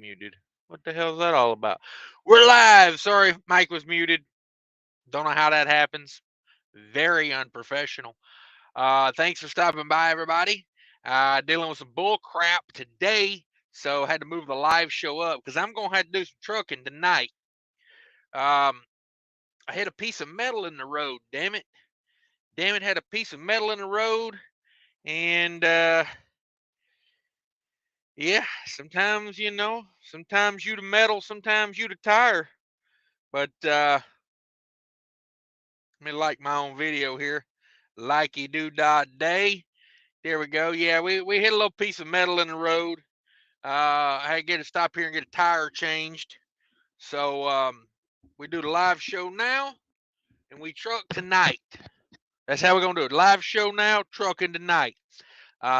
muted. What the hell is that all about? We're live. Sorry, mic was muted. Don't know how that happens. Very unprofessional. Thanks for stopping by, everybody. Dealing with some bull crap today, so had to move the live show up because I'm gonna have to do some trucking tonight. I had a piece of metal in the road. Damn it! Damn it! Had a piece of metal in the road, and yeah, sometimes sometimes you the metal, sometimes you the tire. But let me like my own video here. Likey do dot day. There we go. Yeah, we hit a little piece of metal in the road. I had to get to stop here and get a tire changed. So we do the live show now, and we truck tonight. That's how we're gonna do it. Live show now, trucking tonight.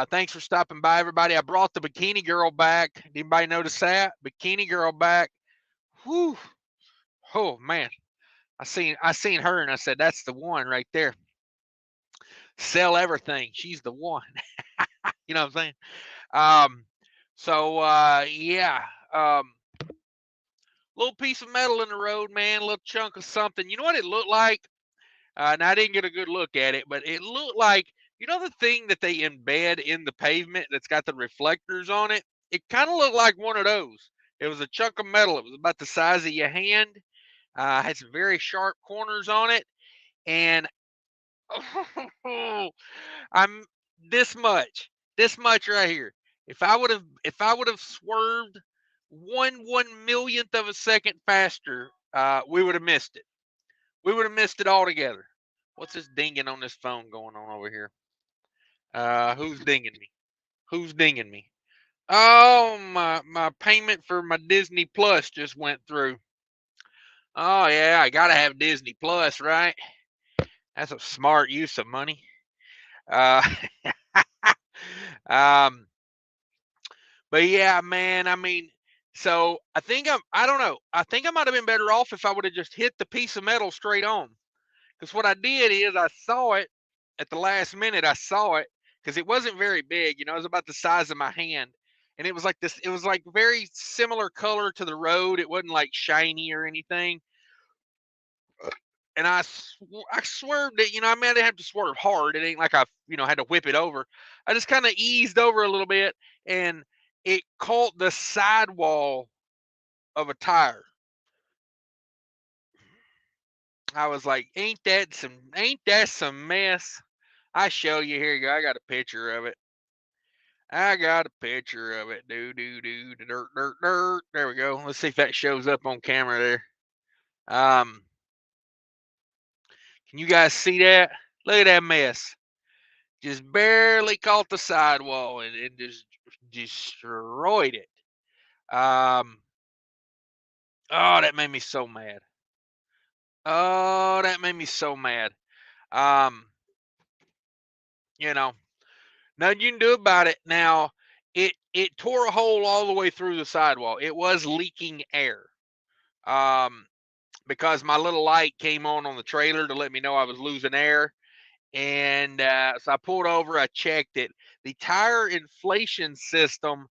Thanks for stopping by, everybody. I brought the bikini girl back. Did anybody notice that? Bikini girl back. Whew. Oh man. I seen her and I said, that's the one right there. Sell everything. She's the one. You know what I'm saying? Yeah. Little piece of metal in the road, man, a little chunk of something. You know what it looked like? And I didn't get a good look at it, but it looked like, you know, the thing that they embed in the pavement that's got the reflectors on it? It kind of looked like one of those. It was a chunk of metal. It was about the size of your hand. Had some very sharp corners on it. And I'm this much right here. If I would have swerved one millionth of a second faster, we would have missed it. We would have missed it altogether. What's this dinging on this phone going on over here? Who's dinging me? Who's dinging me? Oh, my payment for my Disney Plus just went through. Oh yeah, I gotta have Disney Plus, right? That's a smart use of money. Uh, um, but yeah, man, I mean, so I don't know. I think I might have been better off if I would have just hit the piece of metal straight on. Because what I did is I saw it at the last minute. I saw it because it wasn't very big. You know, it was about the size of my hand. And it was like this, it was like very similar color to the road. It wasn't like shiny or anything. And I swerved it. You know, I mean, I didn't have to swerve hard. It ain't like I, had to whip it over. I just kind of eased over a little bit, and it caught the sidewall of a tire. I was like, ain't that some mess? I show you, here you go. I got a picture of it. Dirt, dirt, dirt. There we go. Let's see if that shows up on camera there. Can you guys see that? Look at that mess. Just barely caught the sidewall and just destroyed it. Oh, that made me so mad. Oh, that made me so mad. Nothing you can do about it. Now, it tore a hole all the way through the sidewall. It was leaking air. Because my little light came on the trailer to let me know I was losing air. And so I pulled over, I checked it. The tire inflation system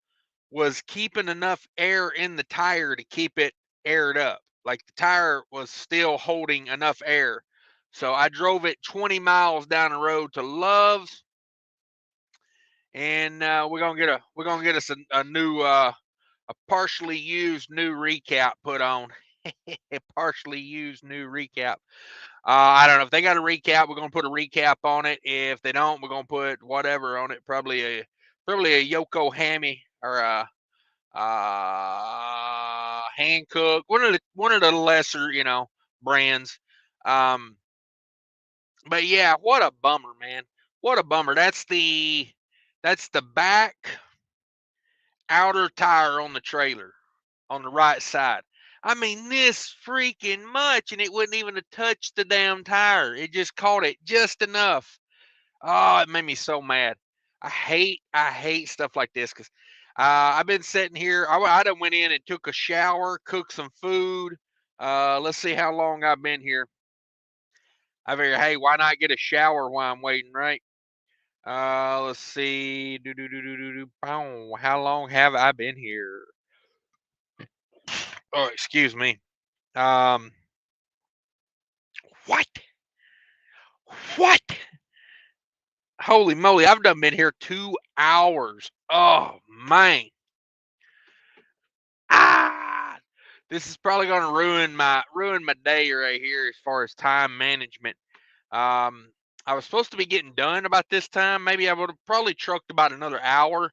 was keeping enough air in the tire to keep it aired up. Like the tire was still holding enough air. So I drove it 20 miles down the road to Love's, and we're gonna get us a new a partially used new recap put on. A partially used new recap. I don't know if they got a recap. We're gonna put a recap on it. If they don't, we're gonna put whatever on it. Probably a Yoko Hammy or a Hankook. One of the lesser brands. But yeah, what a bummer, man. What a bummer. That's the back outer tire on the trailer on the right side. I mean, this freaking much, and it wouldn't even have touched the damn tire. It just caught it just enough. Oh, it made me so mad. I hate stuff like this because I've been sitting here. I done went in and took a shower, cooked some food. Let's see how long I've been here. I figured, hey, why not get a shower while I'm waiting, right? Let's see. How long have I been here? Oh, excuse me. Um, what? What? Holy moly! I've done been here 2 hours. Oh man. Ah, this is probably going to ruin my day right here as far as time management. Um, I was supposed to be getting done about this time. Maybe I would have probably trucked about another hour,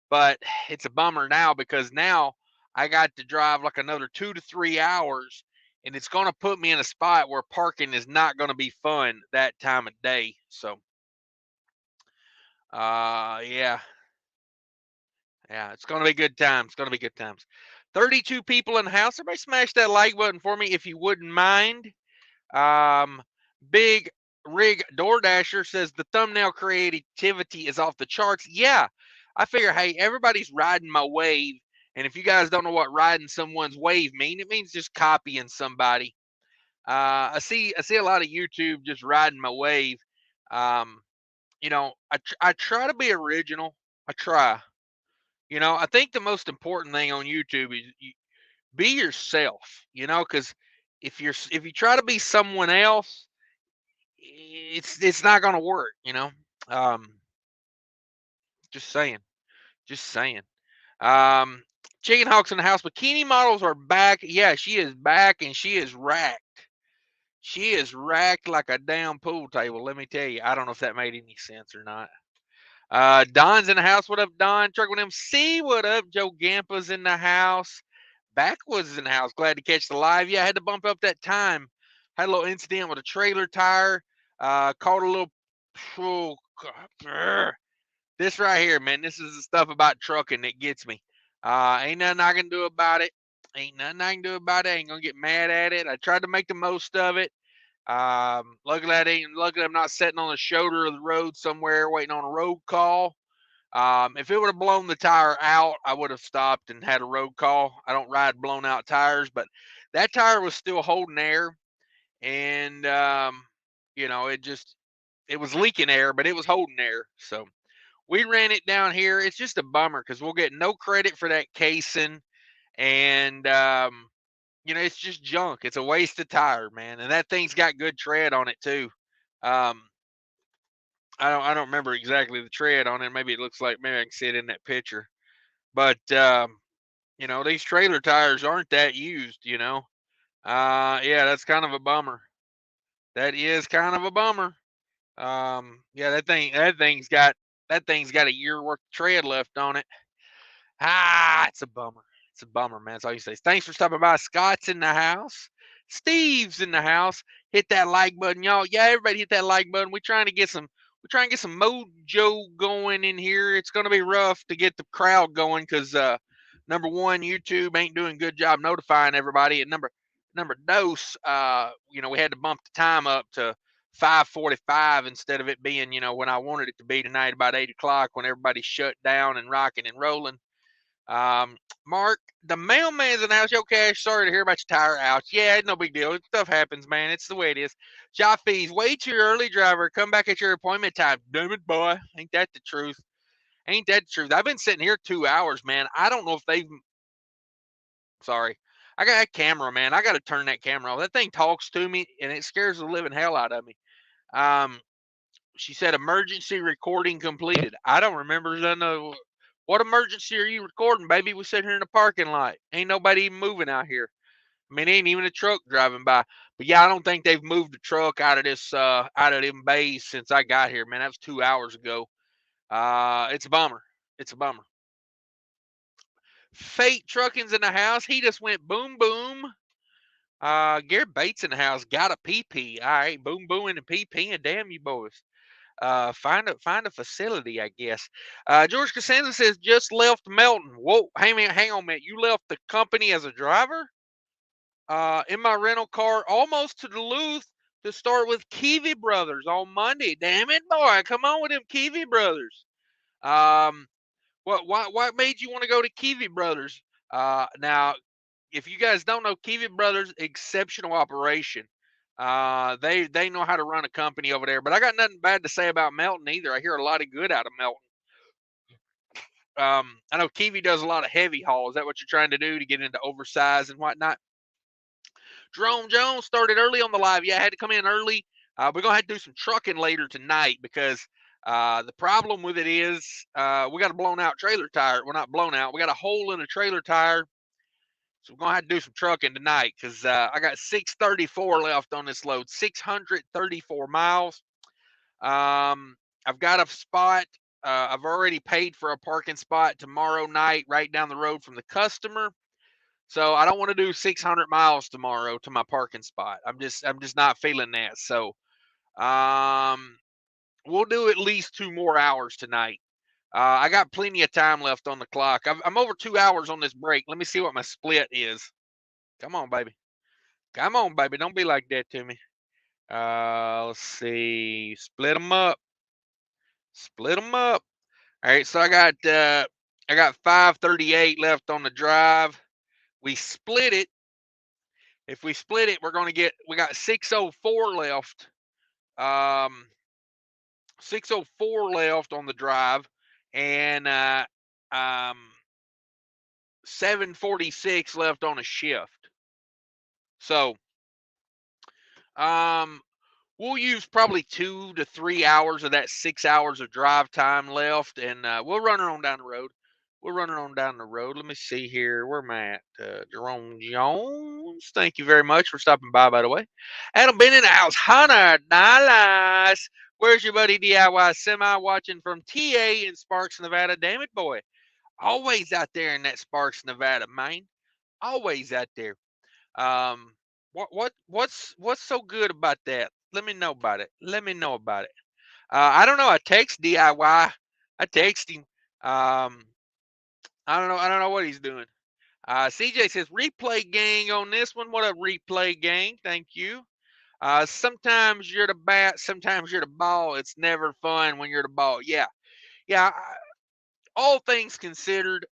but it's a bummer now because now I got to drive like another 2 to 3 hours, and it's going to put me in a spot where parking is not going to be fun that time of day. So, yeah, yeah, it's going to be good times. It's going to be good times. 32 people in the house. Everybody smash that like button for me if you wouldn't mind. Um, Big Rig DoorDasher says the thumbnail creativity is off the charts. Yeah, I figure, hey, everybody's riding my wave. And if you guys don't know what riding someone's wave mean, it means just copying somebody. I see a lot of YouTube just riding my wave. Um, I try to be original. I try. I think the most important thing on YouTube is be yourself. Because if you try to be someone else, it's not gonna work. Um, just saying, just saying. Um, Chicken Hawks in the house. Bikini models are back. Yeah, she is back, and she is racked. She is racked like a damn pool table. Let me tell you. I don't know if that made any sense or not. Don's in the house. What up, Don? Truck with MC. What up? Joe Gampa's in the house. Backwoods is in the house. Glad to catch the live. Yeah, I had to bump up that time. Had a little incident with a trailer tire. Caught a little. Oh, this right here, man. This is the stuff about trucking that gets me. Ain't nothing I can do about it. Ain't nothing I can do about it. Ain't gonna get mad at it. I tried to make the most of it. Luckily I'm not sitting on the shoulder of the road somewhere waiting on a road call. If it would have blown the tire out, I would have stopped and had a road call. I don't ride blown out tires, but that tire was still holding air, and it was leaking air, but it was holding air. So we ran it down here. It's just a bummer because we'll get no credit for that casing, and it's just junk. It's a waste of tire, man. And that thing's got good tread on it too. Um, I don't remember exactly the tread on it. Maybe it looks like maybe I can see it in that picture. But these trailer tires aren't that used. Yeah, that's kind of a bummer. That is kind of a bummer. Yeah, that thing's got a year worth of tread left on it. It's a bummer. It's a bummer, man. That's all you say. Thanks for stopping by. Scott's in the house. Steve's in the house. Hit that like button, y'all. Yeah, everybody hit that like button. We're trying to get some mojo going in here. It's gonna be rough to get the crowd going because number one, YouTube ain't doing a good job notifying everybody. And number dose, we had to bump the time up to 5:45 instead of it being, when I wanted it to be tonight about 8 o'clock when everybody's shut down and rocking and rolling. Um, Mark, the mailman's in the house. Yo, Cash, sorry to hear about your tire ouch. Yeah, no big deal. Stuff happens, man. It's the way it is. Jaffees, way too early, driver. Come back at your appointment time. Damn it, boy. Ain't that the truth? Ain't that the truth? I've been sitting here 2 hours, man. I don't know if they've. Sorry. I got that camera, man. I got to turn that camera off. That thing talks to me, and it scares the living hell out of me. Um, she said emergency recording completed. I don't remember what emergency are you recording, baby? We sit here in the parking lot. Ain't nobody even moving out here. I mean, ain't even a truck driving by. But yeah, I don't think they've moved the truck out of them bays since I got here, man. That was 2 hours ago. It's a bummer. It's a bummer. Fate Trucking's in the house. He just went boom boom. Garrett Bates in the house. Got a PP. All right, boom boom and a PP, and damn you boys. Find a facility, I guess. George Costanza says just left Melton. Whoa, hang on, man. You left the company as a driver? In my rental car, almost to Duluth to start with Kiwi Brothers on Monday. Damn it, boy! Come on with them Kiwi Brothers. Um, what made you want to go to Kiwi Brothers? Now, if you guys don't know, Kiwi Brothers, exceptional operation. They know how to run a company over there. But I got nothing bad to say about Melton either. I hear a lot of good out of Melton. I know Kiwi does a lot of heavy haul. Is that what you're trying to do to get into oversized and whatnot? Jerome Jones started early on the live. Yeah, I had to come in early. We're gonna have to do some trucking later tonight because the problem with it is we got a blown out trailer tire. Well, not blown out. We got a hole in the trailer tire, so we're gonna have to do some trucking tonight because I got 634 left on this load. 634 miles. I've got a spot. I've already paid for a parking spot tomorrow night, right down the road from the customer. So I don't want to do 600 miles tomorrow to my parking spot. I'm just not feeling that. So we'll do at least 2 more hours tonight. I got plenty of time left on the clock. I'm over 2 hours on this break. Let me see what my split is. Come on, baby. Come on, baby. Don't be like that to me. Let's see. Split them up. Split them up. All right. So I got 538 left on the drive. We split it. If we split it, we got 604 left. 604 left on the drive, and 746 left on a shift. So, we'll use probably 2 to 3 hours of that 6 hours of drive time left, and we'll run her on down the road. We'll run her on down the road. Let me see here. Where am I at? Jerome Jones. Thank you very much for stopping by the way. Adam been in the house. $100. Where's your buddy DIY Semi watching from TA in Sparks, Nevada? Damn it, boy. Always out there in that Sparks, Nevada, man. Always out there. What's so good about that? Let me know about it. Let me know about it. I don't know. I text DIY. I text him. I don't know what he's doing. CJ says replay gang on this one. What a replay gang. Thank you. Sometimes you're the bat, sometimes you're the ball. It's never fun when you're the ball. Yeah. Yeah. All things considered,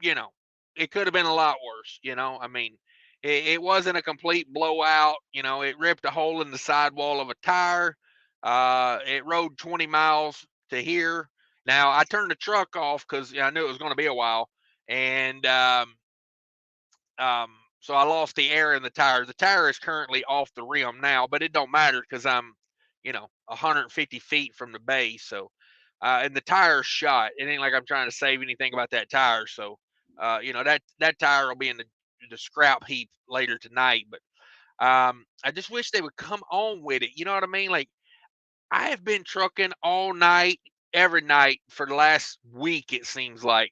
you know, it could have been a lot worse. I mean, it wasn't a complete blowout. It ripped a hole in the sidewall of a tire. It rode 20 miles to here. Now I turned the truck off because I knew it was going to be a while, and so I lost the air in the tire. The tire is currently off the rim now, but it don't matter because I'm 150 feet from the base. So, and the tire's shot. It ain't like I'm trying to save anything about that tire. So, that tire will be in the scrap heap later tonight. But I just wish they would come on with it. You know what I mean? Like I have been trucking all night, every night for the last week. It seems like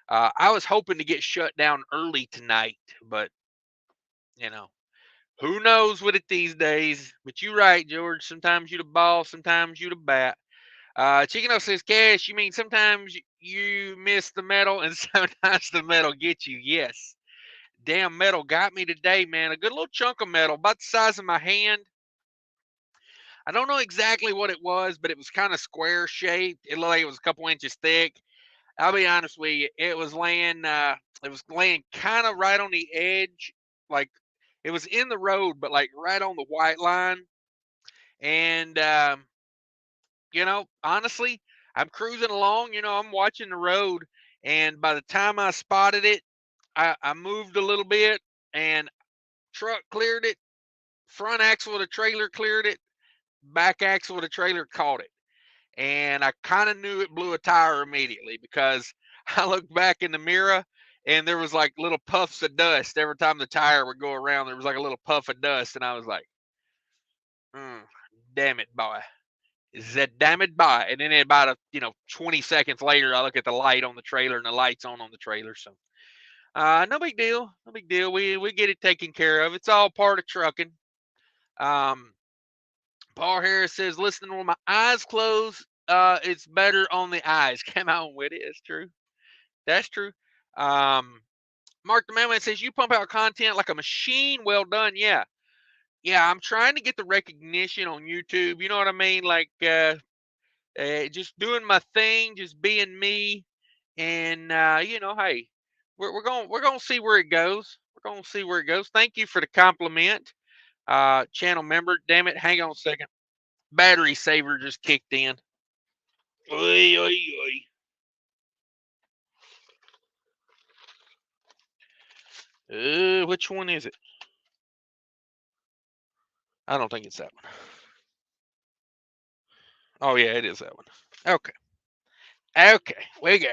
I was hoping to get shut down early tonight, but you know, who knows with it these days? But you're right, George. Sometimes you the ball, sometimes you the bat. Chicano says, Cash, you mean sometimes you miss the metal and sometimes the metal gets you? Yes. Damn metal got me today, man. A good little chunk of metal, about the size of my hand. I don't know exactly what it was, but it was kind of square shaped. It looked like it was a couple inches thick. I'll be honest with you, it was laying kind of right on the edge, like it was in the road, but like right on the white line. And honestly, I'm cruising along, I'm watching the road, and by the time I spotted it, I moved a little bit, and truck cleared it, front axle of the trailer cleared it, back axle of the trailer caught it. And I kind of knew it blew a tire immediately because I looked back in the mirror and there was like little puffs of dust every time the tire would go around. There was like a little puff of dust, and I was like, "Damn it, boy! Is that damn it, boy?" And then about 20 seconds later, I look at the light on the trailer, and the light's on the trailer. So, no big deal, no big deal. We get it taken care of. It's all part of trucking. Paul Harris says, listening with my eyes closed, it's better on the eyes. Come on with it. It's true. That's true. Mark the Man says, you pump out content like a machine. Well done. Yeah. Yeah, I'm trying to get the recognition on YouTube. You know what I mean? Like, just doing my thing, just being me. And, hey, we're going to see where it goes. We're going to see where it goes. Thank you for the compliment. Channel member. Damn it. Hang on a second. Battery saver just kicked in. Oy, oy, oy. Which one is it? I don't think it's that one. Oh, yeah, it is that one. Okay. Okay, we got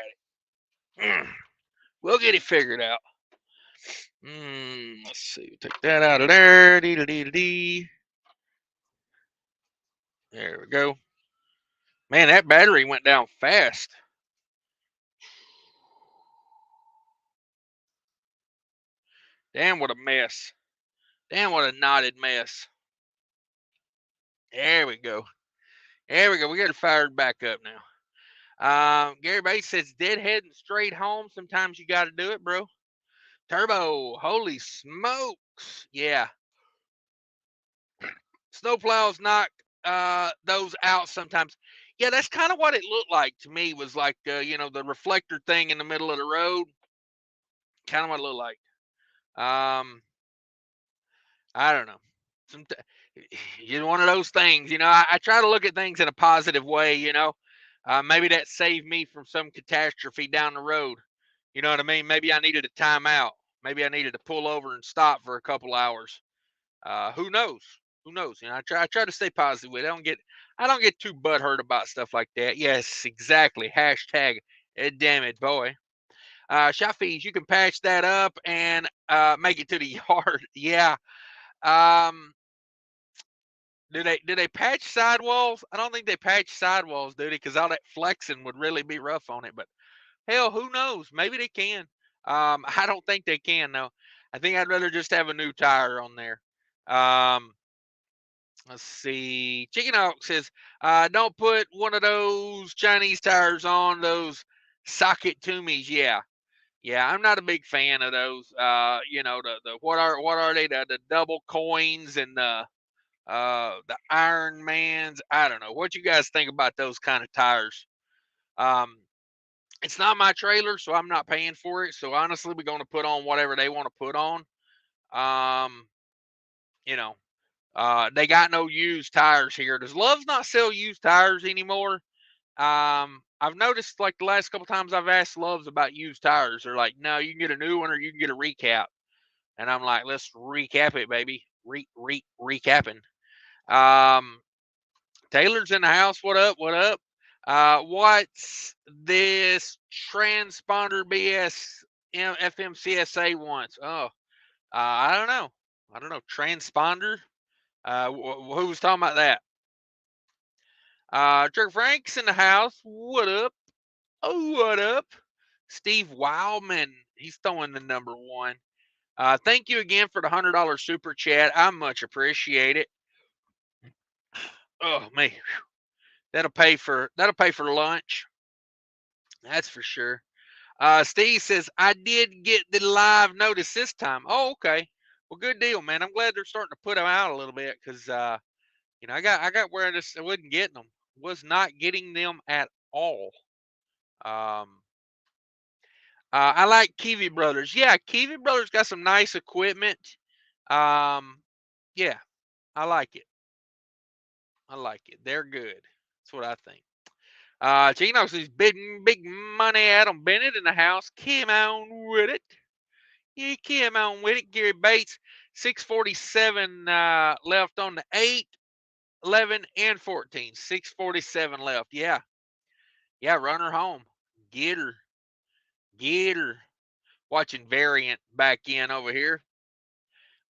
it. We'll get it figured out. Let's see. Take that out of there. Dee-da-dee-da-dee. There we go. Man, that battery went down fast. Damn, what a mess. Damn, what a knotted mess. There we go. There we go. We got it fired back up now. Gary Bates says, deadheading straight home. Sometimes you got to do it, bro. Turbo. Holy smokes. Yeah. Snowplows knock those out sometimes. Yeah, that's kind of what it looked like to me. Was like, the reflector thing in the middle of the road. Kind of what it looked like. I don't know. One of those things, I try to look at things in a positive way, maybe that saved me from some catastrophe down the road. You know what I mean? Maybe I needed a timeout. Maybe I needed to pull over and stop for a couple hours. Who knows? Who knows? I try to stay positive with it. I don't get too butthurt about stuff like that. Yes, exactly. Hashtag damn it, boy. Shafiz, you can patch that up and make it to the yard. Yeah. Um, do they patch sidewalls? I don't think they patch sidewalls, do they? Because all that flexing would really be rough on it. But hell, who knows? Maybe they can. I don't think they can though. I think I'd rather just have a new tire on there. Let's see. Chicken Hawk says, don't put one of those Chinese tires on those socket tumies. Yeah. Yeah, I'm not a big fan of those. The what are they? The double coins and the Iron Mans. I don't know. What you guys think about those kind of tires? It's not my trailer, so I'm not paying for it. So honestly, we're going to put on whatever they want to put on. Um, you know, they got no used tires here. Does Love's not sell used tires anymore? I've noticed like the last couple times I've asked Love's about used tires, they're like, no, you can get a new one or you can get a recap. And I'm like, let's recap it, baby. Recapping. Taylor's in the house. What up? What up? What's this transponder BS FMCSA wants? Oh, I don't know. I don't know. Transponder? Who was talking about that? Jerk Frank's in the house. What up? Oh, what up? Steve Wildman. He's throwing the number one. Thank you again for the $100 super chat. I much appreciate it. Oh man, that'll pay for lunch. That's for sure. Steve says I did get the live notice this time. Oh, okay. Well, good deal, man. I'm glad they're starting to put them out a little bit because I got where I wasn't getting them. Was not getting them at all. I like Kiwi Brothers. Yeah, Kiwi Brothers got some nice equipment. Yeah, I like it. I like it. They're good. That's what I think. Chino says big money Adam Bennett in the house. Come on with it. Yeah, come on with it. Gary Bates, 647 left on the 8, 11, and 14. 647 left. Yeah. Yeah, run her home. Get her. Get her. Watching Variant back in over here.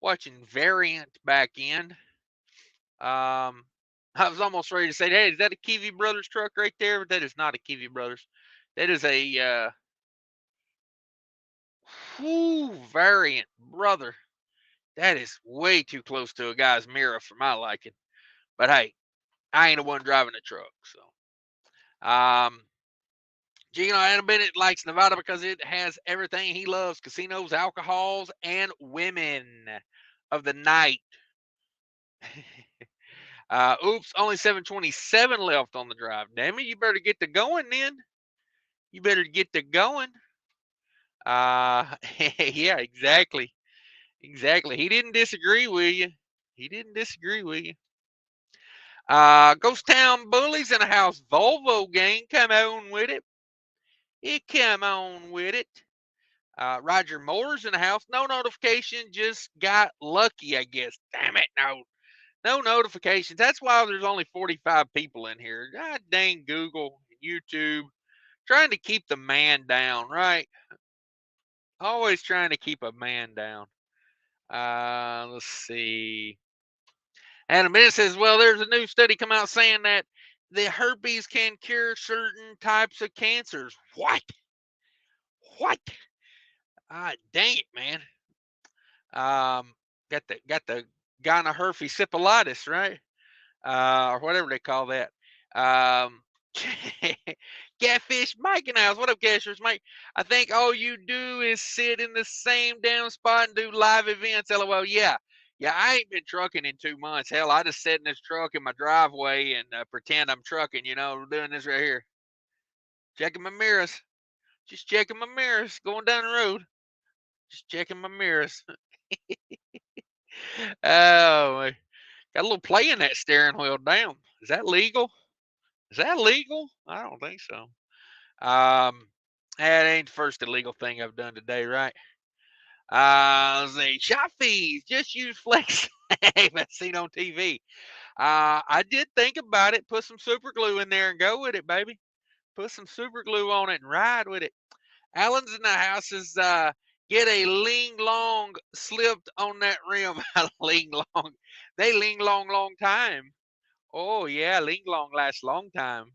Watching Variant back in. I was almost ready to say, hey, is that a Kiwi Brothers truck right there? But that is not a Kiwi Brothers. That is a Variant, brother. That is way too close to a guy's mirror for my liking. But hey, I ain't the one driving the truck. So, Gino Adam Bennett likes Nevada because it has everything he loves: casinos, alcohols, and women of the night. Oops, only 727 left on the drive. Damn it, you better get to going then. You better get to going. Yeah, exactly. Exactly. He didn't disagree with you. He didn't disagree with you. Ghost Town Bullies in the house. Volvo gang, come on with it. Come on with it. Roger Moore's in the house. No notification, just got lucky, I guess. Damn it, no notifications. That's why there's only 45 people in here. God dang Google, YouTube, trying to keep the man down, right? Always trying to keep a man down. Let's see. Adam Bennett says, well, there's a new study come out saying that the herpes can cure certain types of cancers. What? Dang it, man. Got the gonorrhea right? Or whatever they call that. Catfish Mike in the house. What up, Catfish Mike? I think all you do is sit in the same damn spot and do live events. LOL. Yeah. I ain't been trucking in 2 months. Hell, I just sit in this truck in my driveway and pretend I'm trucking, doing this right here. Checking my mirrors. Just checking my mirrors. Going down the road. Just checking my mirrors. Oh, got a little play in that steering wheel. Damn. Is that legal? I don't think so. That ain't the first illegal thing I've done today, right? Let's see. Shop fees. Just use Flex. I've seen on TV. I did think about it. Put some super glue in there and go with it, baby. Put some super glue on it and ride with it. Alan's in the house is get a ling long slipped on that rim. Ling long. They ling long time. Oh yeah, ling long lasts long time.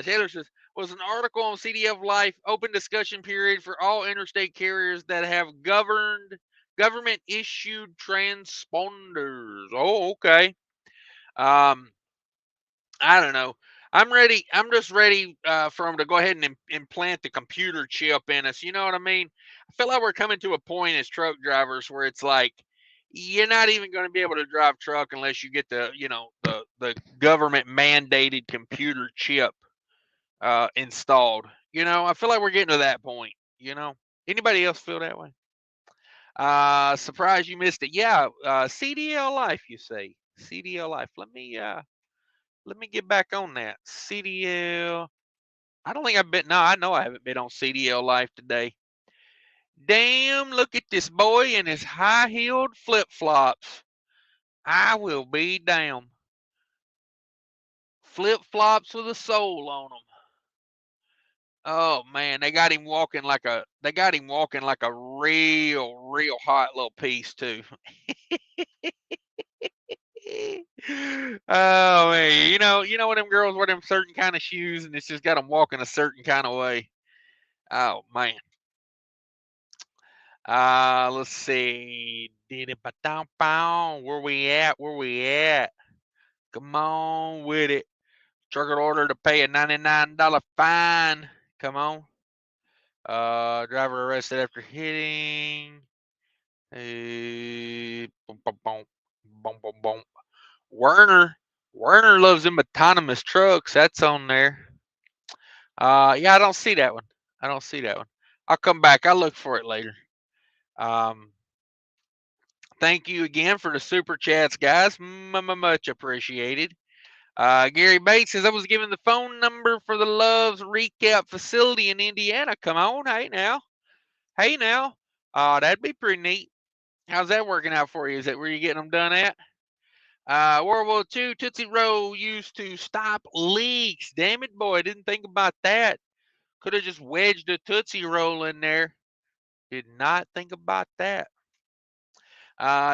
Taylor says, was an article on CDF Life open discussion period for all interstate carriers that have government issued transponders. Oh, okay. I don't know. I'm ready. I'm just ready for them to go ahead and implant the computer chip in us. You know what I mean? I feel like we're coming to a point as truck drivers where it's like you're not even going to be able to drive truck unless you get the the government mandated computer chip installed. I feel like we're getting to that point. Anybody else feel that way? Surprised you missed it. Yeah, CDL Life, you say. CDL Life. Let me get back on that. CDL. I don't think I've been. No, I know I haven't been on CDL Life today. Damn, look at this boy in his high-heeled flip-flops. I will be damned. Flip-flops with a sole on them. Oh man, they got him walking like a real hot little piece too. Oh man, what them girls wear them certain kind of shoes and it's just got them walking a certain kind of way. Oh man. Let's see. Where we at? Come on with it. Trucker order to pay a $99 fine. Come on. Driver arrested after hitting. Boom, boom, boom, boom, boom, boom. Werner loves them autonomous trucks. That's on there. Yeah, I don't see that one. I'll come back. I'll look for it later. Thank you again for the super chats, guys. Much appreciated. Gary Bates says I was given the phone number for the Love's Recap facility in Indiana. Come on, hey now. That'd be pretty neat. How's that working out for you? Is that where you're getting them done at? World War II Tootsie Roll used to stop leaks. Damn it, boy, I didn't think about that. Could have just wedged a Tootsie Roll in there. Did not think about that.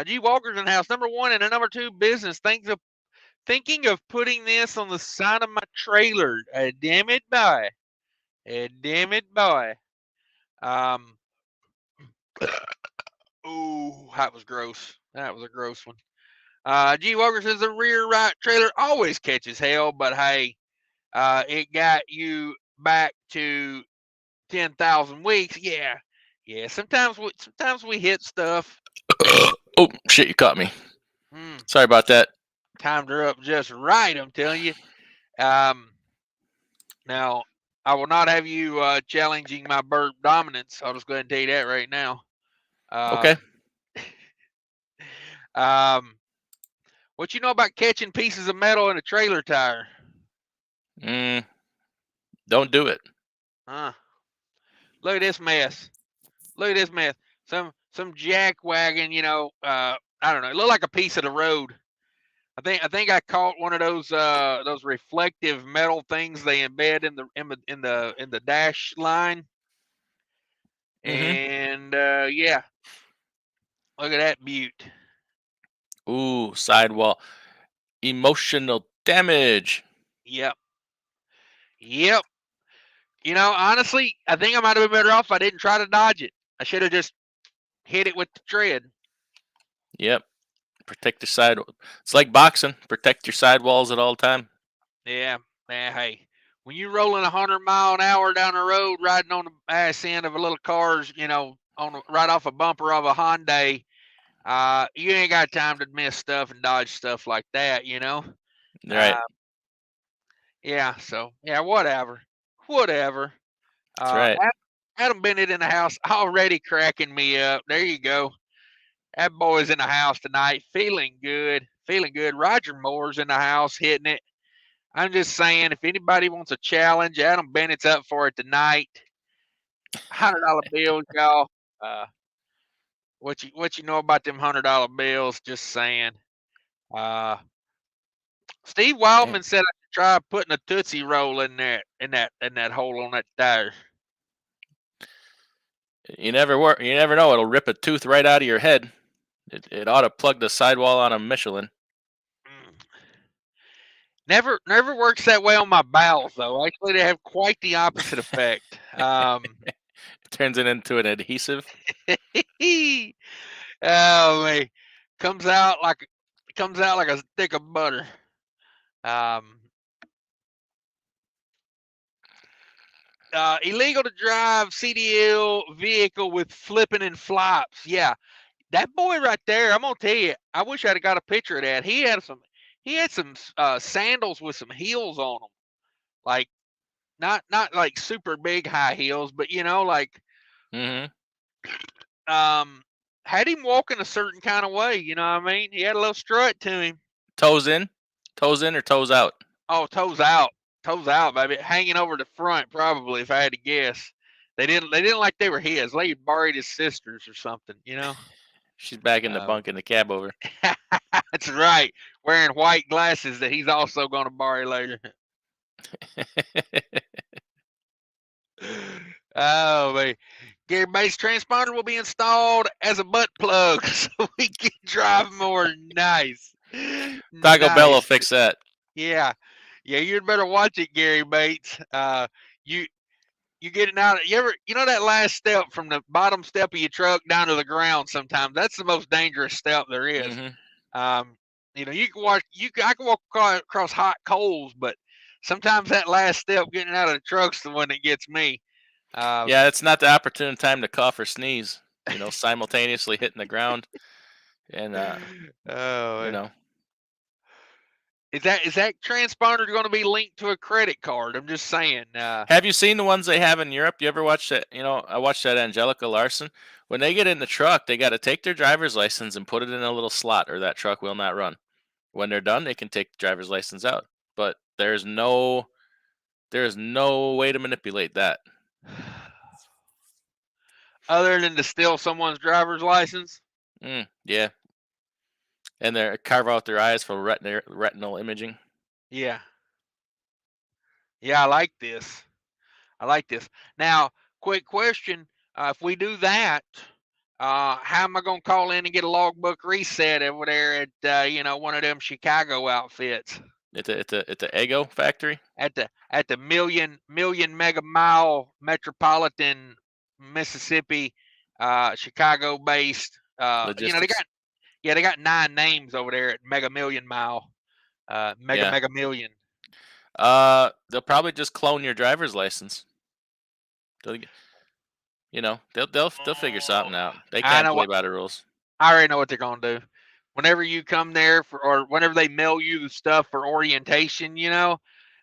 G. Walker's in the house. Number one and a number two business. Thinking of putting this on the side of my trailer. Damn it, boy. Ooh, that was gross. That was a gross one. G. Walker says the rear right trailer always catches hell, but hey, it got you back to 10,000 weeks. Yeah. Sometimes we hit stuff. Oh shit! You caught me. Sorry about that. Timed her up just right. I'm telling you. Now I will not have you challenging my burp dominance. I'll just go ahead and tell you that right now. Okay. What you know about catching pieces of metal in a trailer tire? Don't do it. Huh? Look at this mess. Look at this mess. Some jack wagon, I don't know. It looked like a piece of the road. I think I caught one of those reflective metal things they embed in the dash line. And yeah, look at that butte. Ooh, sidewall. Emotional damage. Yep. Yep. Honestly, I think I might have been better off if I didn't try to dodge it. I should have just hit it with the tread. Yep. Protect your side. It's like boxing. Protect your sidewalls at all time. Yeah. Man, hey, when you're rolling 100 mile an hour down the road, riding on the ass end of a little car's, right off a bumper of a Hyundai, you ain't got time to miss stuff and dodge stuff like that, Right. Yeah. So yeah, whatever. That's right. Adam Bennett in the house already cracking me up. There you go. That boy's in the house tonight, feeling good. Roger Moore's in the house, hitting it. I'm just saying, if anybody wants a challenge, Adam Bennett's up for it tonight. $100 bills, y'all. What you know about them $100 bills? Just saying. Steve Wildman said I should try putting a Tootsie Roll in that hole on that tire. You never know. It'll rip a tooth right out of your head. It ought to plug the sidewall on a Michelin. Never works that way on my bowels, though. Actually, they have quite the opposite effect. It turns it into an adhesive. Oh man, comes out like a stick of butter. Illegal to drive CDL vehicle with flipping and flops. Yeah, that boy right there. I'm gonna tell you. I wish I'd have got a picture of that. He had some sandals with some heels on them, like not like super big high heels, but like had him walking a certain kind of way. You know what I mean? He had a little strut to him. Toes in or toes out? Oh, toes out, baby, hanging over the front probably. If I had to guess, they didn't like they were his. They borrowed his sister's or something. She's back in the bunk in the cab over. That's right, wearing white glasses that he's also going to borrow later. Oh man, Gary Bates transponder will be installed as a butt plug so we can drive more. Nice. Taco Bell will fix that. Yeah, you'd better watch it, Gary Bates. You getting out? You know that last step from the bottom step of your truck down to the ground? Sometimes that's the most dangerous step there is. You can watch. I can walk across hot coals, but sometimes that last step getting out of the truck's the one that gets me. Yeah, it's not the opportune time to cough or sneeze. Simultaneously hitting the ground, and Is that transponder going to be linked to a credit card? I'm just saying. Have you seen the ones they have in Europe? You ever watch that? I watched that Angelica Larson. When they get in the truck, they got to take their driver's license and put it in a little slot, or that truck will not run. When they're done, they can take the driver's license out. But there's no way to manipulate that. Other than to steal someone's driver's license? Yeah. And they carve out their eyes for retinal imaging. Yeah. Yeah, I like this. Now, quick question. If we do that, how am I going to call in and get a logbook reset over there at one of them Chicago outfits? At the Ego factory? At the million mega mile metropolitan Mississippi, Chicago based. Logistics. They got 9 names over there at Mega Million Mile. Mega Million. They'll probably just clone your driver's license. They'll figure something out. They can't play by the rules. I already know what they're gonna do. Whenever you come there or whenever they mail you the stuff for orientation,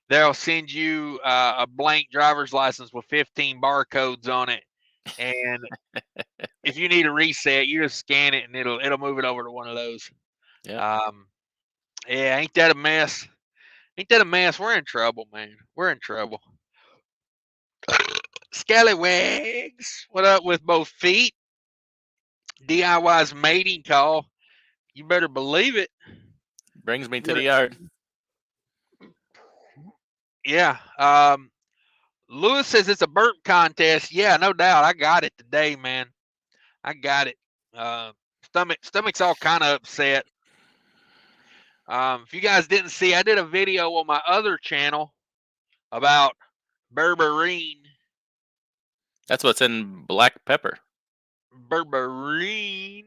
they'll send you a blank driver's license with 15 barcodes on it, and if you need a reset, you just scan it and it'll move it over to one of those. Yeah. Yeah, ain't that a mess? Ain't that a mess? We're in trouble, man. We're in trouble. Scallywags. What up with both feet? DIY's mating call. You better believe it. Brings me You to the better, yard. yeah. Lewis says it's a burp contest. Yeah, no doubt. I got it today, man. I got it. Stomach's all kind of upset. If you guys didn't see, I did a video on my other channel about berberine. That's what's in black pepper. Berberine.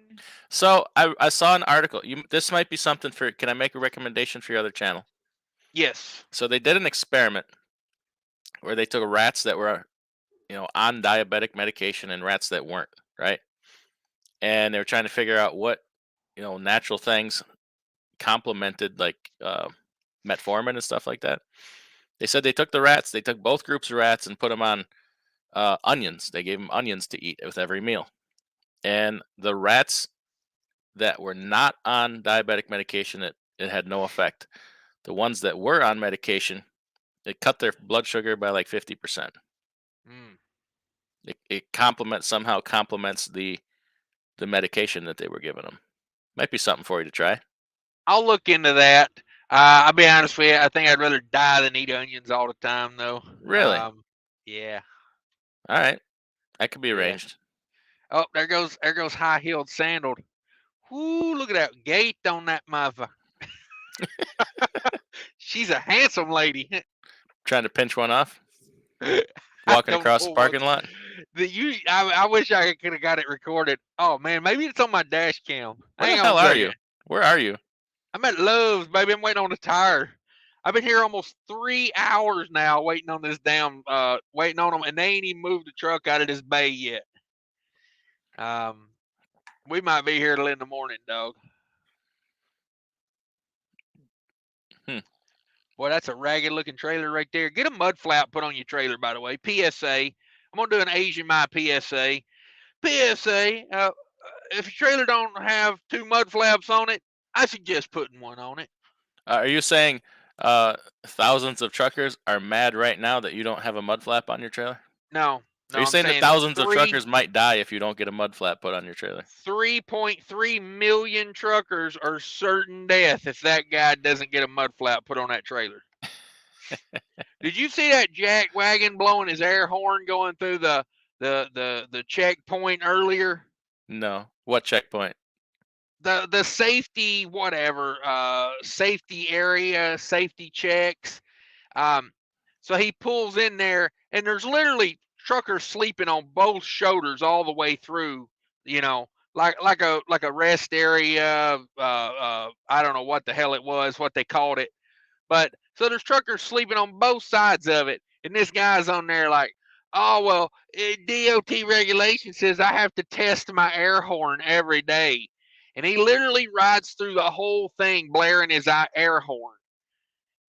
So I saw an article. This might be something for. Can I make a recommendation for your other channel? Yes. So they did an experiment where they took rats that were, on diabetic medication and rats that weren't, right? And they were trying to figure out what, natural things complemented like metformin and stuff like that. They said they took the rats, they took both groups of rats and put them on onions. They gave them onions to eat with every meal. And the rats that were not on diabetic medication, it had no effect. The ones that were on medication, it cut their blood sugar by like 50%. Mm. It somehow complements the medication that they were giving them. Might be something for you to try. I'll look into that. I'll be honest with you. I think I'd rather die than eat onions all the time, though. Really? Yeah. All right. That could be Yeah. arranged. Oh, there goes high heeled sandaled. Whoo! Look at that gait on that mother. She's a handsome lady. Trying to pinch one off, I walking don't across know the what parking lot. I wish I could have got it recorded. Oh man, maybe it's on my dash cam. Where Hang the on hell a are second. you? Where are you? I'm at Love's, baby. I'm waiting on the tire. I've been here almost 3 hours now, waiting on this waiting on them, and they ain't even moved the truck out of this bay yet. We might be here till in the morning, dog. Boy, that's a ragged looking trailer right there. Get a mud flap put on your trailer, by the way. PSA. I'm gonna do an Asian My PSA. PSA. If your trailer don't have 2 mud flaps on it, I suggest putting one on it. Are you saying thousands of truckers are mad right now that you don't have a mud flap on your trailer? No, Are no, you I'm saying that saying thousands of truckers might die if you don't get a mud flap put on your trailer? 3.3 million truckers are certain death if that guy doesn't get a mud flap put on that trailer. Did you see that jack wagon blowing his air horn going through the checkpoint earlier? No. What checkpoint? The safety whatever safety area, safety checks. So he pulls in there, and there's literally truckers sleeping on both shoulders all the way through. You know, like a rest area. I don't know what the hell it was, what they called it, but so there's truckers sleeping on both sides of it, and this guy's on there like, oh well, DOT regulation says I have to test my air horn every day, and he literally rides through the whole thing blaring his air horn.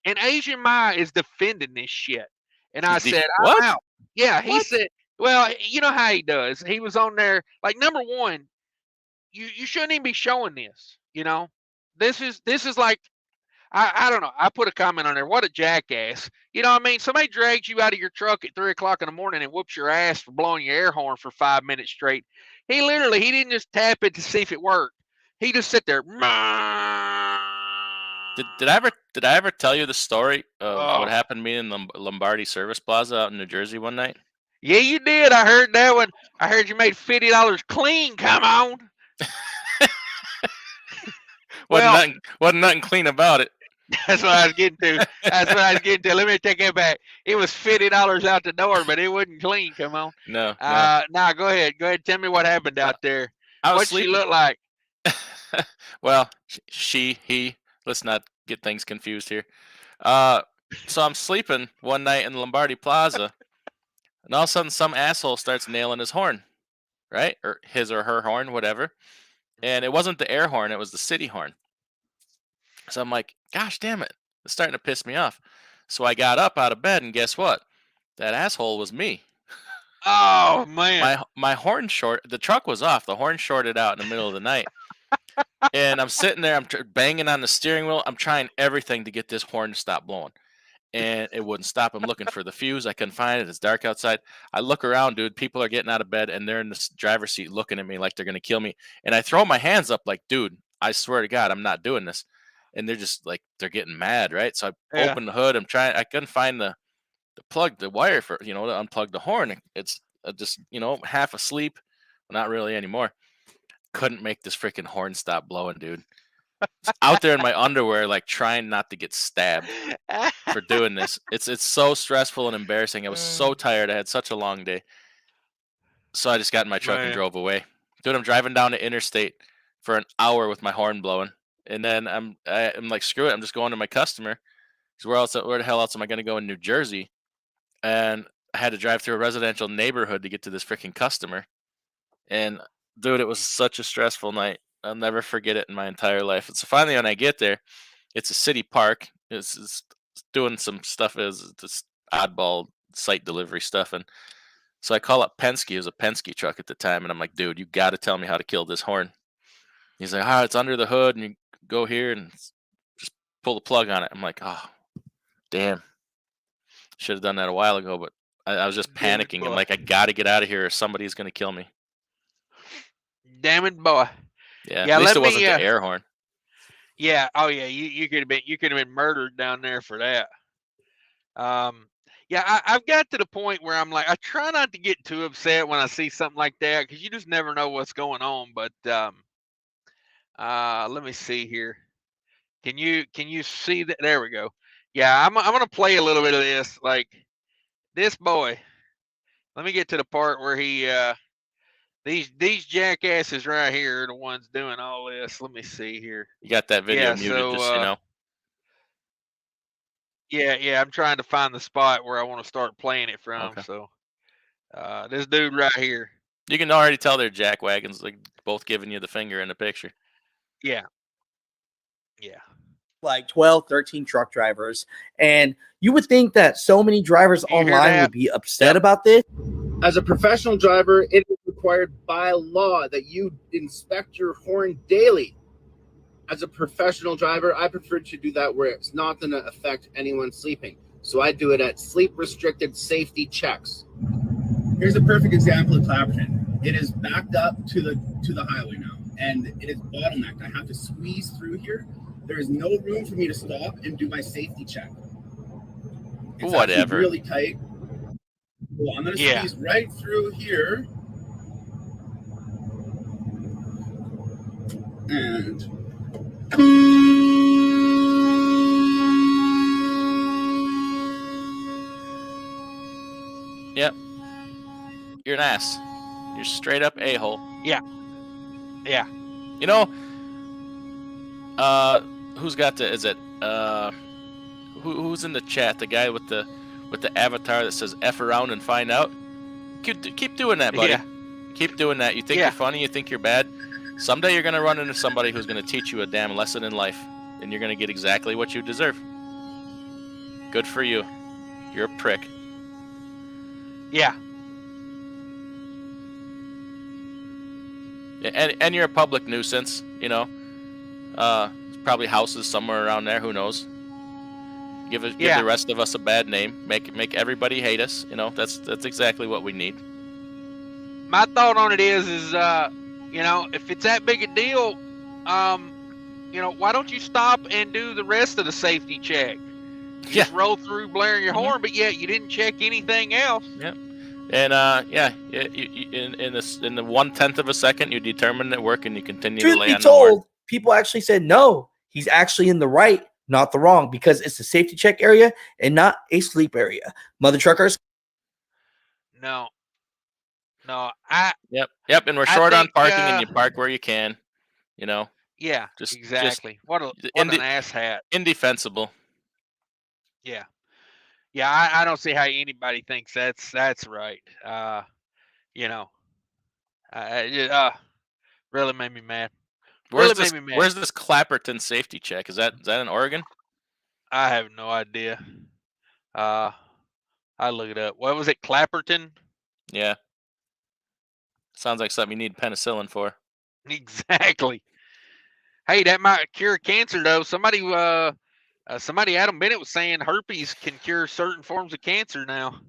And Asian Mai is defending this shit. And I said, I'm What? out. Yeah, he What? said, well, you know how he does. He was on there, like, number one, you shouldn't even be showing this, you know? This is like, I don't know. I put a comment on there. What a jackass. You know what I mean? Somebody drags you out of your truck at 3 o'clock in the morning and whoops your ass for blowing your air horn for 5 minutes straight. He didn't just tap it to see if it worked. He just sit there. Did I ever tell you the story of what Oh, happened to me in Lombardi Service Plaza out in New Jersey one night? yeah, you did. I heard that one. I heard you made $50 clean. Come on. Well, Wasn't nothing clean about it. that's what I was getting to. That's what I was getting to. Let me take that back. It was $50 out the door, but it wasn't clean. Come on. No. Now go ahead. Go ahead. Tell me what happened out there. I was What'd she sleeping. look like? Well, he. Let's not get things confused here. So I'm sleeping one night in Lombardi Plaza, and all of a sudden some asshole starts nailing his horn, right? Or his or her horn, whatever. And it wasn't the air horn, it was the city horn. So I'm like, gosh damn it. It's starting to piss me off. So I got up out of bed, and guess what? That asshole was me. Oh man. My horn short. The truck was off. The horn shorted out in the middle of the night. And I'm sitting there, I'm banging on the steering wheel. I'm trying everything to get this horn to stop blowing, and it wouldn't stop. I'm looking for the fuse. I couldn't find it. It's dark outside. I look around, dude. People are getting out of bed, and they're in the driver's seat looking at me like they're going to kill me. And I throw my hands up like, dude, I swear to God, I'm not doing this. And they're just like, they're getting mad, right? So I Yeah. open the hood. I'm trying. I couldn't find the plug, the wire for, to unplug the horn. It's just, half asleep. Well, not really anymore. Couldn't make this freaking horn stop blowing, dude. Out there in my underwear, like trying not to get stabbed for doing this. It's so stressful and embarrassing. I was so tired. I had such a long day. So I just got in my truck and Man. drove away. Dude, I'm driving down the interstate for an hour with my horn blowing. And then I'm like, screw it. I'm just going to my customer. 'Cause where the hell else am I going to go in New Jersey? And I had to drive through a residential neighborhood to get to this freaking customer. And dude, it was such a stressful night. I'll never forget it in my entire life. And so finally, when I get there, it's a city park. It's doing some stuff as this oddball site delivery stuff. And so I call up Penske. It was a Penske truck at the time. And I'm like, dude, you got to tell me how to kill this horn. He's like, it's under the hood. And you go here and just pull the plug on it. I'm like, oh, damn. Should have done that a while ago. But I was just Damn it, panicking. I'm boy. like, I got to get out of here or somebody's going to kill me. Damn it, boy. Yeah, Yeah, at least let it wasn't me the air horn. yeah, oh yeah, you could have been murdered down there for that. Yeah, I've got to the point where I'm like, I try not to get too upset when I see something like that because you just never know what's going on. But let me see here. Can you see that? There we go. Yeah, I'm gonna play a little bit of this. Like this boy. Let me get to the part where he these jackasses right here are the ones doing all this. Let me see here. You got that video Yeah, muted, so just so you know. yeah, I'm trying to find the spot where I want to start playing it from. Okay. So this dude right here. You can already tell they're jack wagons, like both giving you the finger in the picture. Yeah. Yeah. Like 12, 13 truck drivers. And you would think that so many drivers You hear online that? would be upset about this. As a professional driver, it is required by law that you inspect your horn daily. As a professional driver, I prefer to do that where it's not going to affect anyone sleeping. So I do it at sleep-restricted safety checks. Here's a perfect example of Clapperton. It is backed up to the highway now, and it is bottlenecked. I have to squeeze through here. There is no room for me to stop and do my safety check. It's Whatever. really tight. Well, I'm going to squeeze right through here. And Yep. You're an ass. You're straight up a-hole. Yeah. Yeah. You know, who's got the, is it, who's in the chat? The guy with the avatar that says F around and find out? Keep doing that, buddy. Yeah. Keep doing that. You think you're funny, you think you're bad. Someday you're going to run into somebody who's going to teach you a damn lesson in life, and you're going to get exactly what you deserve. Good for you. You're a prick. Yeah. And you're a public nuisance, you know. Probably houses somewhere around there, who knows. Give the rest of us a bad name. Make everybody hate us, you know. That's exactly what we need. My thought on it is you know, if it's that big a deal, you know, why don't you stop and do the rest of the safety check? You just roll through blaring your horn, but yet you didn't check anything else. Yeah. And in the 1/10 of a second, you determine it work and you continue to lay on the horn. People actually said no. He's actually in the right, not the wrong, because it's a safety check area and not a sleep area. Mother truckers. No. Yep. And we're short on parking, and you park where you can. You know. Yeah. Exactly. What an asshat. Indefensible. Yeah. Yeah, I don't see how anybody thinks that's right. You know, really made me mad. Where's this Clapperton safety check? Is that in Oregon? I have no idea. I look it up. What was it, Clapperton? Yeah. Sounds like something you need penicillin for. Exactly. Hey, that might cure cancer though. Somebody Adam Bennett was saying herpes can cure certain forms of cancer now.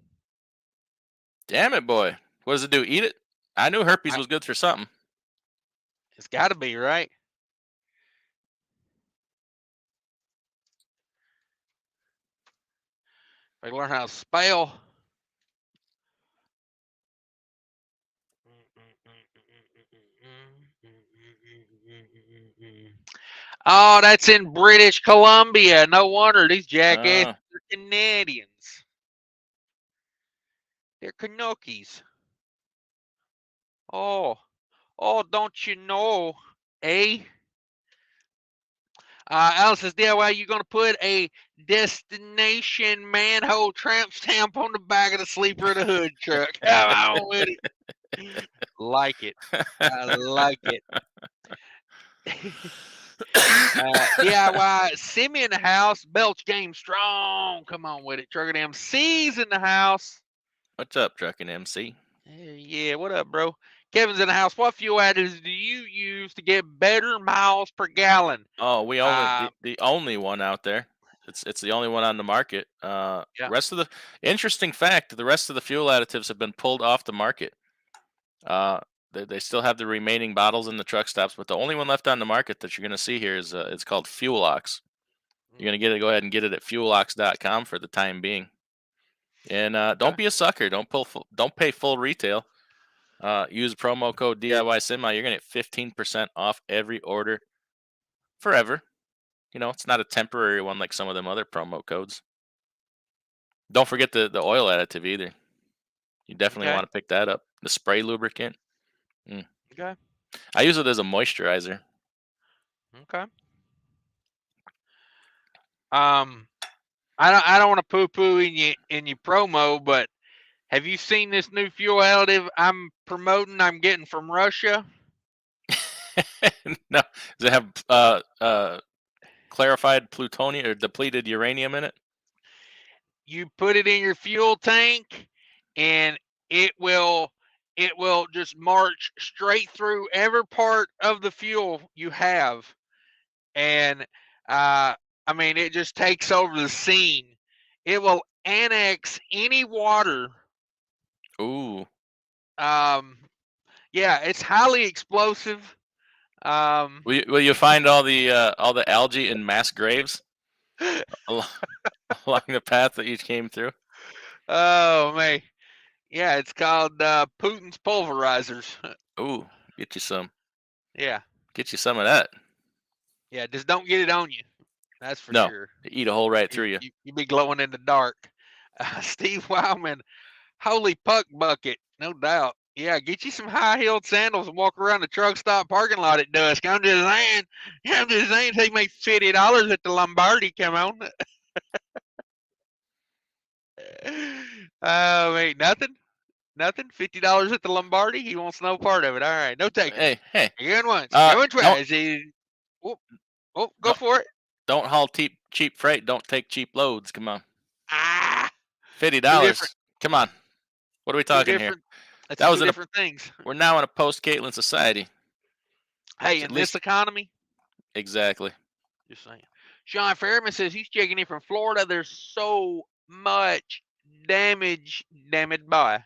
Damn it, boy. What does it do? Eat it? I knew herpes was good for something. It's got to be, right? I learn how to spell. Oh, that's in British Columbia. No wonder these jackasses are Canadians. They're Canuckies. Oh, don't you know, eh? Alice says, DIY, you going to put a destination manhole tramp stamp on the back of the sleeper of the hood truck. Come on with it. Like it. I like it. DIY, Simi in the house. Belch game strong. Come on with it. Trucker MC's in the house. What's up, Trucking MC? Yeah, what up, bro? Kevin's in the house. What fuel additives do you use to get better miles per gallon? Oh, we only the only one out there. It's the only one on the market. Yeah. Rest of the interesting fact, the rest of the fuel additives have been pulled off the market. They still have the remaining bottles in the truck stops, but the only one left on the market that you're going to see here is it's called Fuelox. You're going to go ahead and get it at fuelox.com for the time being. And don't be a sucker. Don't pay full retail. Use promo code DIY Semi. You're going to get 15% off every order forever. You know, it's not a temporary one like some of them other promo codes. Don't forget the oil additive either. You definitely want to pick that up. The spray lubricant. Okay. I use it as a moisturizer. Okay. I don't want to poo-poo in your promo, but have you seen this new fuel additive I'm promoting? I'm getting from Russia. No, does it have clarified plutonium or depleted uranium in it? You put it in your fuel tank, and it will just march straight through every part of the fuel you have, and I mean, it just takes over the scene. It will annex any water. Ooh. Yeah, it's highly explosive. Will you find all the algae in mass graves along the path that you came through? Oh man, yeah, it's called Putin's pulverizers. Ooh, get you some. Yeah, get you some of that. Yeah, just don't get it on you. That's for No, sure. they eat a hole right through you. You be glowing in the dark. Steve Wildman, holy puck bucket, no doubt. Yeah, get you some high-heeled sandals and walk around the truck stop parking lot at dusk. I'm just saying, take me $50 at the Lombardi. Come on. Oh, wait, nothing. $50 at the Lombardi. He wants no part of it. All right, no takers. Hey. Going once, going twice. Go for it. Don't haul cheap freight. Don't take cheap loads. Come on. $50. Come on. What are we talking here? That's two different things. We're now in a post-Caitlin society. Hey, in this economy? Exactly. Just saying. Sean Fairman says he's checking in from Florida. There's so much damage. Dammitboy.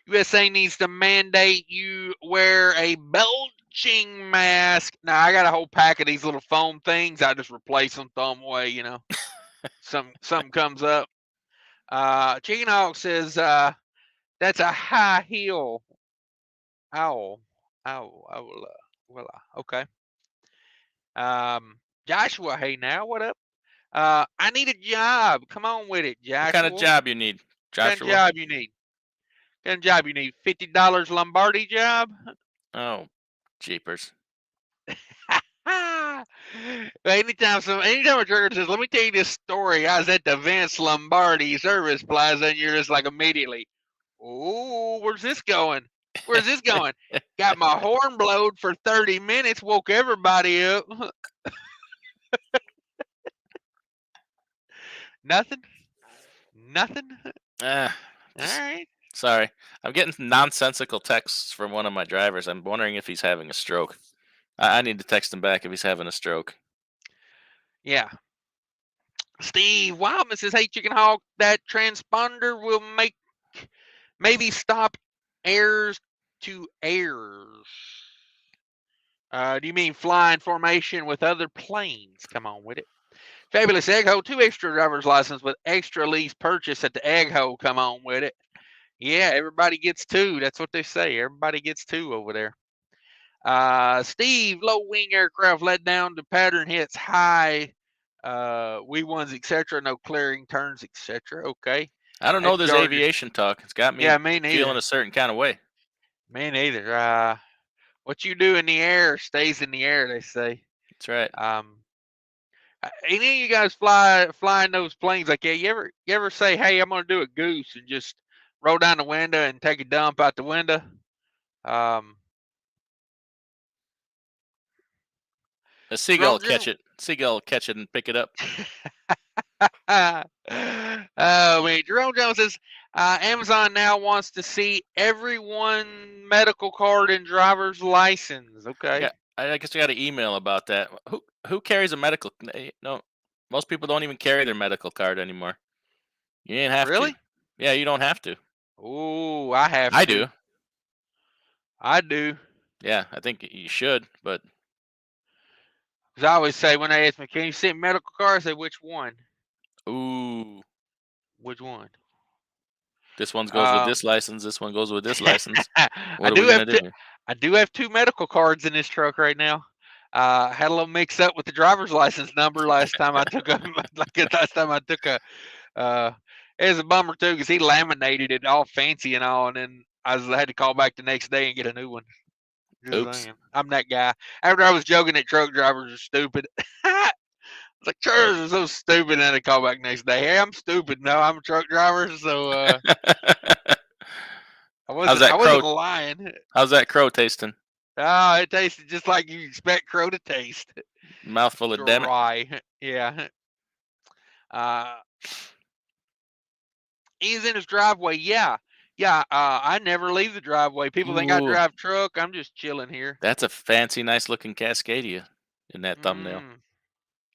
USA needs to mandate you wear a belching mask. Now, I got a whole pack of these little foam things. I just replace them, throw them away, you know. Something comes up. Chicken Hawk says that's a high heel owl. Okay. Joshua, hey now, what up? I need a job. Come on with it, Joshua. What kind of job you need, Joshua? What kind of job you need? What kind of job you need? $50 Lombardi job? Oh, jeepers. Anytime a trucker says, let me tell you this story. I was at the Vince Lombardi Service Plaza, and you're just like immediately, oh, where's this going? Where's this going? Got my horn blowed for 30 minutes, woke everybody up. Nothing? All right. Sorry. I'm getting nonsensical texts from one of my drivers. I'm wondering if he's having a stroke. I need to text him back if he's having a stroke. Yeah. Steve Wildman says, "Hey, Chicken Hawk, that transponder will maybe stop airs to airs. Do you mean flying formation with other planes? Come on with it. Fabulous Egg Hole, 2 extra driver's license with extra lease purchase at the Egg Hole. Come on with it. Yeah, everybody gets 2. That's what they say. Everybody gets 2 over there. Steve, low wing aircraft let down to pattern hits high. We ones, etc. No clearing turns, etc. Okay. I don't know this aviation talk. It's got me, me neither. feeling a certain kind of way. Me neither. What you do in the air stays in the air, they say. That's right. Any of you guys flying those planes like that? You ever say, "Hey, I'm gonna do a goose," and just roll down the window and take a dump out the window? A seagull catch it. Seagull catch it and pick it up. Oh man, Jerome Jones says Amazon now wants to see everyone medical card and driver's license. Okay. Yeah, I guess I got an email about that. Who carries a medical? No, most people don't even carry their medical card anymore. You ain't have Really? to. Yeah, you don't have to. Oh, I have to. I do. I do. Yeah, I think you should, but Because I always say when they ask me, "Can you see a medical card?" I say, "Which one?" ooh, Which one? this one goes with this license. This one goes with this license. I What are we gonna do? I do have 2 medical cards in this truck right now. Had a little mix up with the driver's license number last time I took a it was a bummer too because he laminated it all fancy and all, and then I had to call back the next day and get a new one. Just Oops. saying. I'm that guy. After I was joking that truck drivers are stupid. I was like, truckers are so stupid, and then I call back next day. Hey, I'm stupid. No, I'm a truck driver, so I wasn't lying. How's that crow tasting? Oh, it tasted just like you expect crow to taste. Mouthful of damn it. Dry. Yeah. He's in his driveway. Yeah. I never leave the driveway. People think I Ooh. drive truck. I'm just chilling here. That's a fancy, nice looking Cascadia in that thumbnail.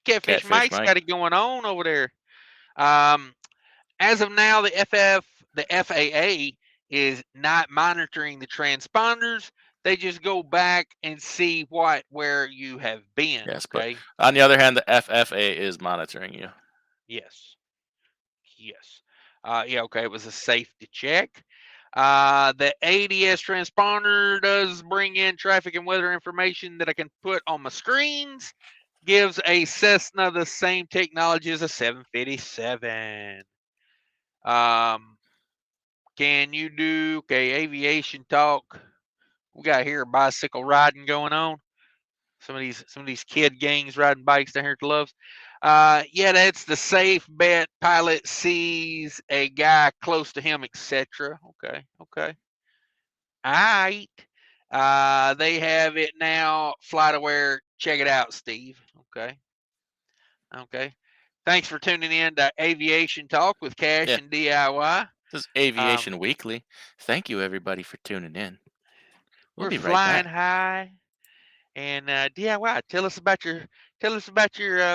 Catfish Mike's got it going on over there. As of now, the FAA is not monitoring the transponders. They just go back and see where you have been. Yes, okay. But on the other hand, the FFA is monitoring you. Yes. Yeah. Okay. It was a safety check. The ADS transponder does bring in traffic and weather information that I can put on my screens. Gives a Cessna the same technology as a 757. Can you do aviation talk? We got here bicycle riding going on. Some of these kid gangs riding bikes down here at the Loves. Yeah, that's the safe bet. Pilot sees a guy close to him, etc. Okay. All right. They have it now. Flight aware. Check it out, Steve. Okay. Thanks for tuning in to Aviation Talk with Cash and DIY. This is Aviation Weekly. Thank you, everybody, for tuning in. We're flying high. And DIY, tell us about your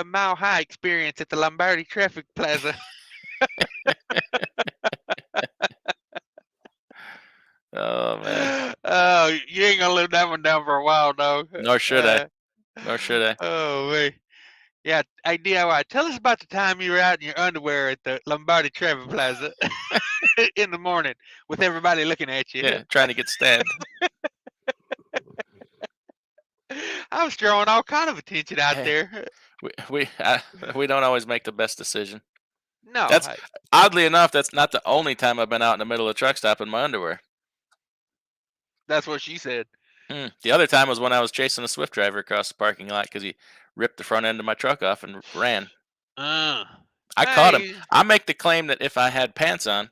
mile high experience at the Lombardi Traffic Plaza. Oh man. Oh, you ain't gonna live that one down for a while, dog. Nor should I. Oh man. Yeah, hey DIY, tell us about the time you were out in your underwear at the Lombardi Traffic Plaza in the morning with everybody looking at you. Yeah, trying to get stabbed. I was drawing all kind of attention out there. We don't always make the best decision. No. That's oddly enough, that's not the only time I've been out in the middle of a truck stop in my underwear. That's what she said. The other time was when I was chasing a Swift driver across the parking lot because he ripped the front end of my truck off and ran. I caught him. I make the claim that if I had pants on,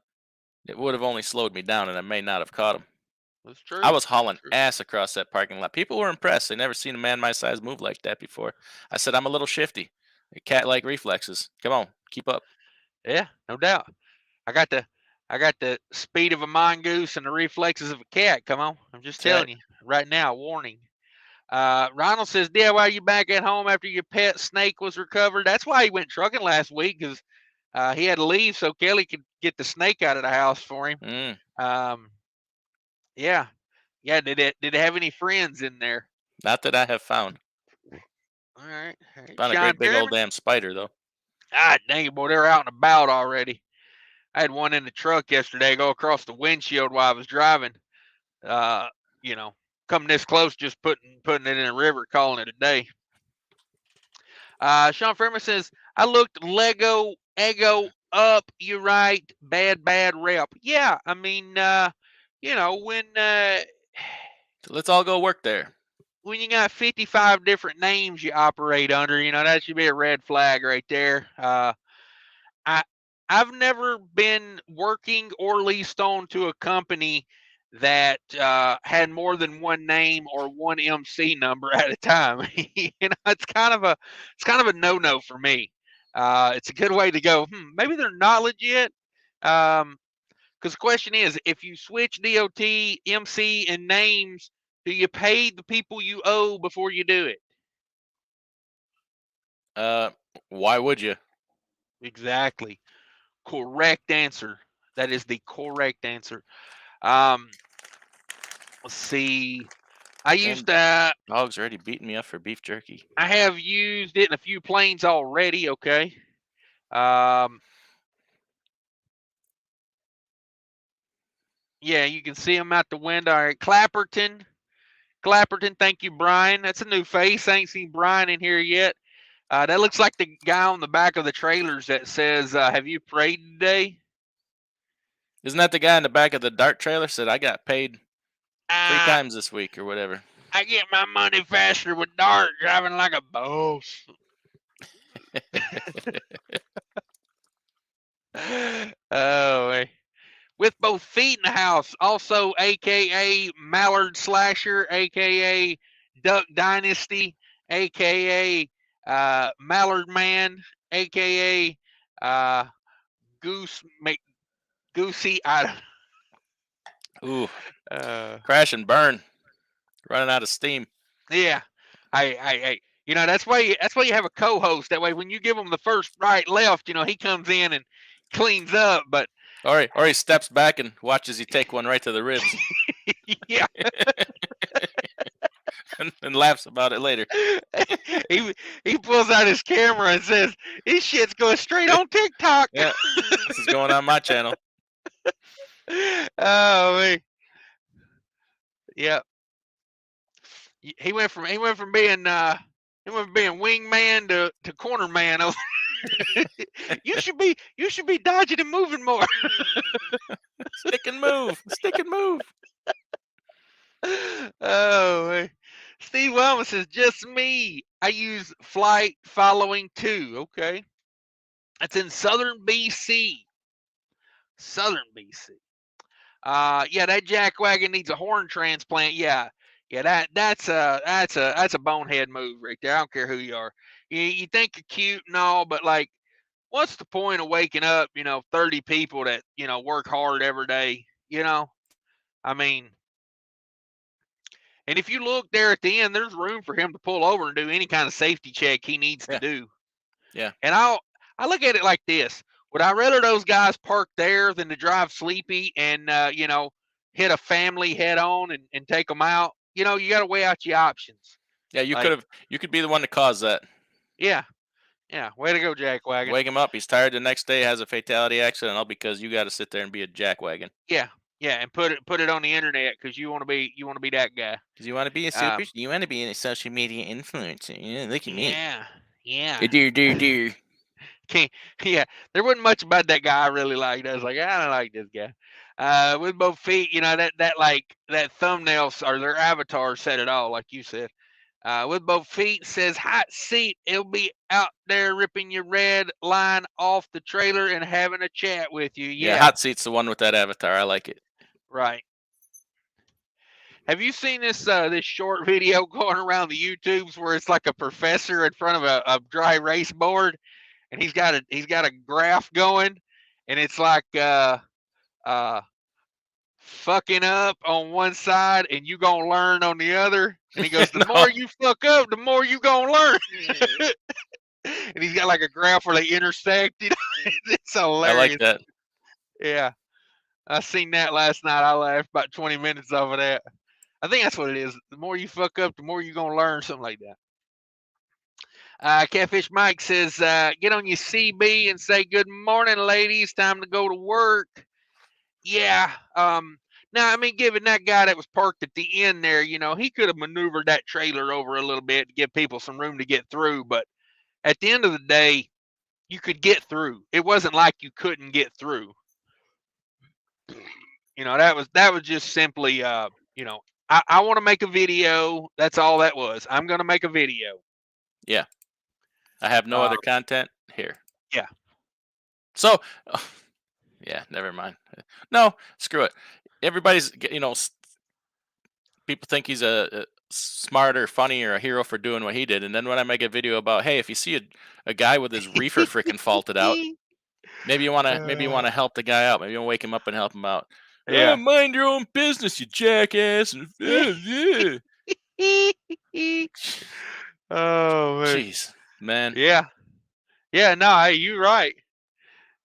it would have only slowed me down, and I may not have caught him. That's true. I was hauling ass across that parking lot. People were impressed. They never seen a man my size move like that before. I said, I'm a little shifty. Cat-like reflexes. Come on, keep up. Yeah, no doubt. I got I got the speed of a mongoose and the reflexes of a cat. Come on, I'm just telling you right now. Warning. Ronald says, DIY, you back at home after your pet snake was recovered? That's why he went trucking last week, because he had to leave so Kelly could get the snake out of the house for him. Yeah. Did it have any friends in there? Not that I have found. All right. Found a great big old damn spider though. Ah, dang it, boy, they're out and about already. I had one in the truck yesterday go across the windshield while I was driving. Coming this close, just putting it in a river, calling it a day. Sean Freeman says, I looked Lego Ego up. You right, bad rep. Yeah, I mean, when let's all go work there. When you got 55 different names you operate under, that should be a red flag right there. I've never been working or leased on to a company that had more than one name or one MC number at a time. It's kind of a no-no for me. It's a good way to go. Maybe they're not legit. Because the question is, if you switch DOT, MC, and names, do you pay the people you owe before you do it? Why would you? Exactly. Correct answer. That is the correct answer. Let's see. I used dog's already beating me up for beef jerky. I have used it in a few planes already. Okay. Yeah, you can see them out the window. All right, Clapperton, thank you, Brian. That's a new face. I ain't seen Brian in here yet. That looks like the guy on the back of the trailers that says, have you prayed today? Isn't that the guy in the back of the dart trailer said, I got paid 3 times this week or whatever? I get my money faster with dart, driving like a boss. Oh, man. With both feet in the house, also AKA Mallard Slasher, AKA Duck Dynasty, AKA Mallard Man, AKA Goosey. Ooh, crash and burn, running out of steam. Yeah, I that's why you have a co-host. That way, when you give him the first right left, he comes in and cleans up. But or he steps back and watches you take one right to the ribs. Yeah. and laughs about it later. He pulls out his camera and says, "This shit's going straight on TikTok." Yeah, this is going on my channel. Oh man. Yeah. He went from being wingman to corner man. You should be dodging and moving more. Stick and move. Oh man. Steve Wellman says, just me. I use flight following 2. Okay. That's in southern BC. Yeah, that jack wagon needs a horn transplant. Yeah, that's a bonehead move right there. I don't care who you are. You think you're cute and all, but like, what's the point of waking up, 30 people that, work hard every day, I mean, and if you look there at the end, there's room for him to pull over and do any kind of safety check he needs to do. Yeah. And I look at it like this. Would I rather those guys park there than to drive sleepy and, hit a family head on and take them out? You got to weigh out your options. Yeah, you could be the one to cause that. Yeah. Yeah. Way to go, jackwagon. Wake him up. He's tired the next day, has a fatality accident, all because you got to sit there and be a jackwagon. Yeah. Yeah, and put it on the internet because you want to be that guy. Because you want to be you want to be a social media influencer. Look at me. Yeah. Dear. Yeah, there wasn't much about that guy I really liked. I was like, I don't like this guy. With both feet, that thumbnail or their avatar said it all, like you said. With both feet says hot seat. It'll be out there ripping your red line off the trailer and having a chat with you. Yeah, hot seat's the one with that avatar. I like it. Right. Have you seen this short video going around the YouTubes where it's like a professor in front of a dry erase board, and he's got a graph going, and it's like fucking up on one side and you gonna learn on the other. And he goes, the No. more you fuck up, the more you gonna learn. And he's got like a graph where they intersect. You know? It's hilarious. I like that. Yeah. I seen that last night. I laughed about 20 minutes off of that. I think that's what it is. The more you fuck up, the more you're going to learn, something like that. Catfish Mike says, get on your CB and say, good morning, ladies. Time to go to work. Yeah. Now, I mean, given that guy that was parked at the end there, you know, he could have maneuvered that trailer over a little bit to give people some room to get through. But at the end of the day, you could get through. It wasn't like you couldn't get through. You know, that was just simply, you know, I want to make a video. That's all that was. I'm going to make a video. Yeah. I have no other content here. Yeah. So, yeah, never mind. No, screw it. Everybody's, you know, people think he's a smart or funny or a hero for doing what he did. And then when I make a video about, hey, if you see a guy with his reefer freaking faulted out, maybe you want to help the guy out. Maybe you want to wake him up and help him out. Yeah. Mind your own business, you jackass. Yeah. Oh man. Jeez, man. Yeah. Yeah. No, hey, you're right.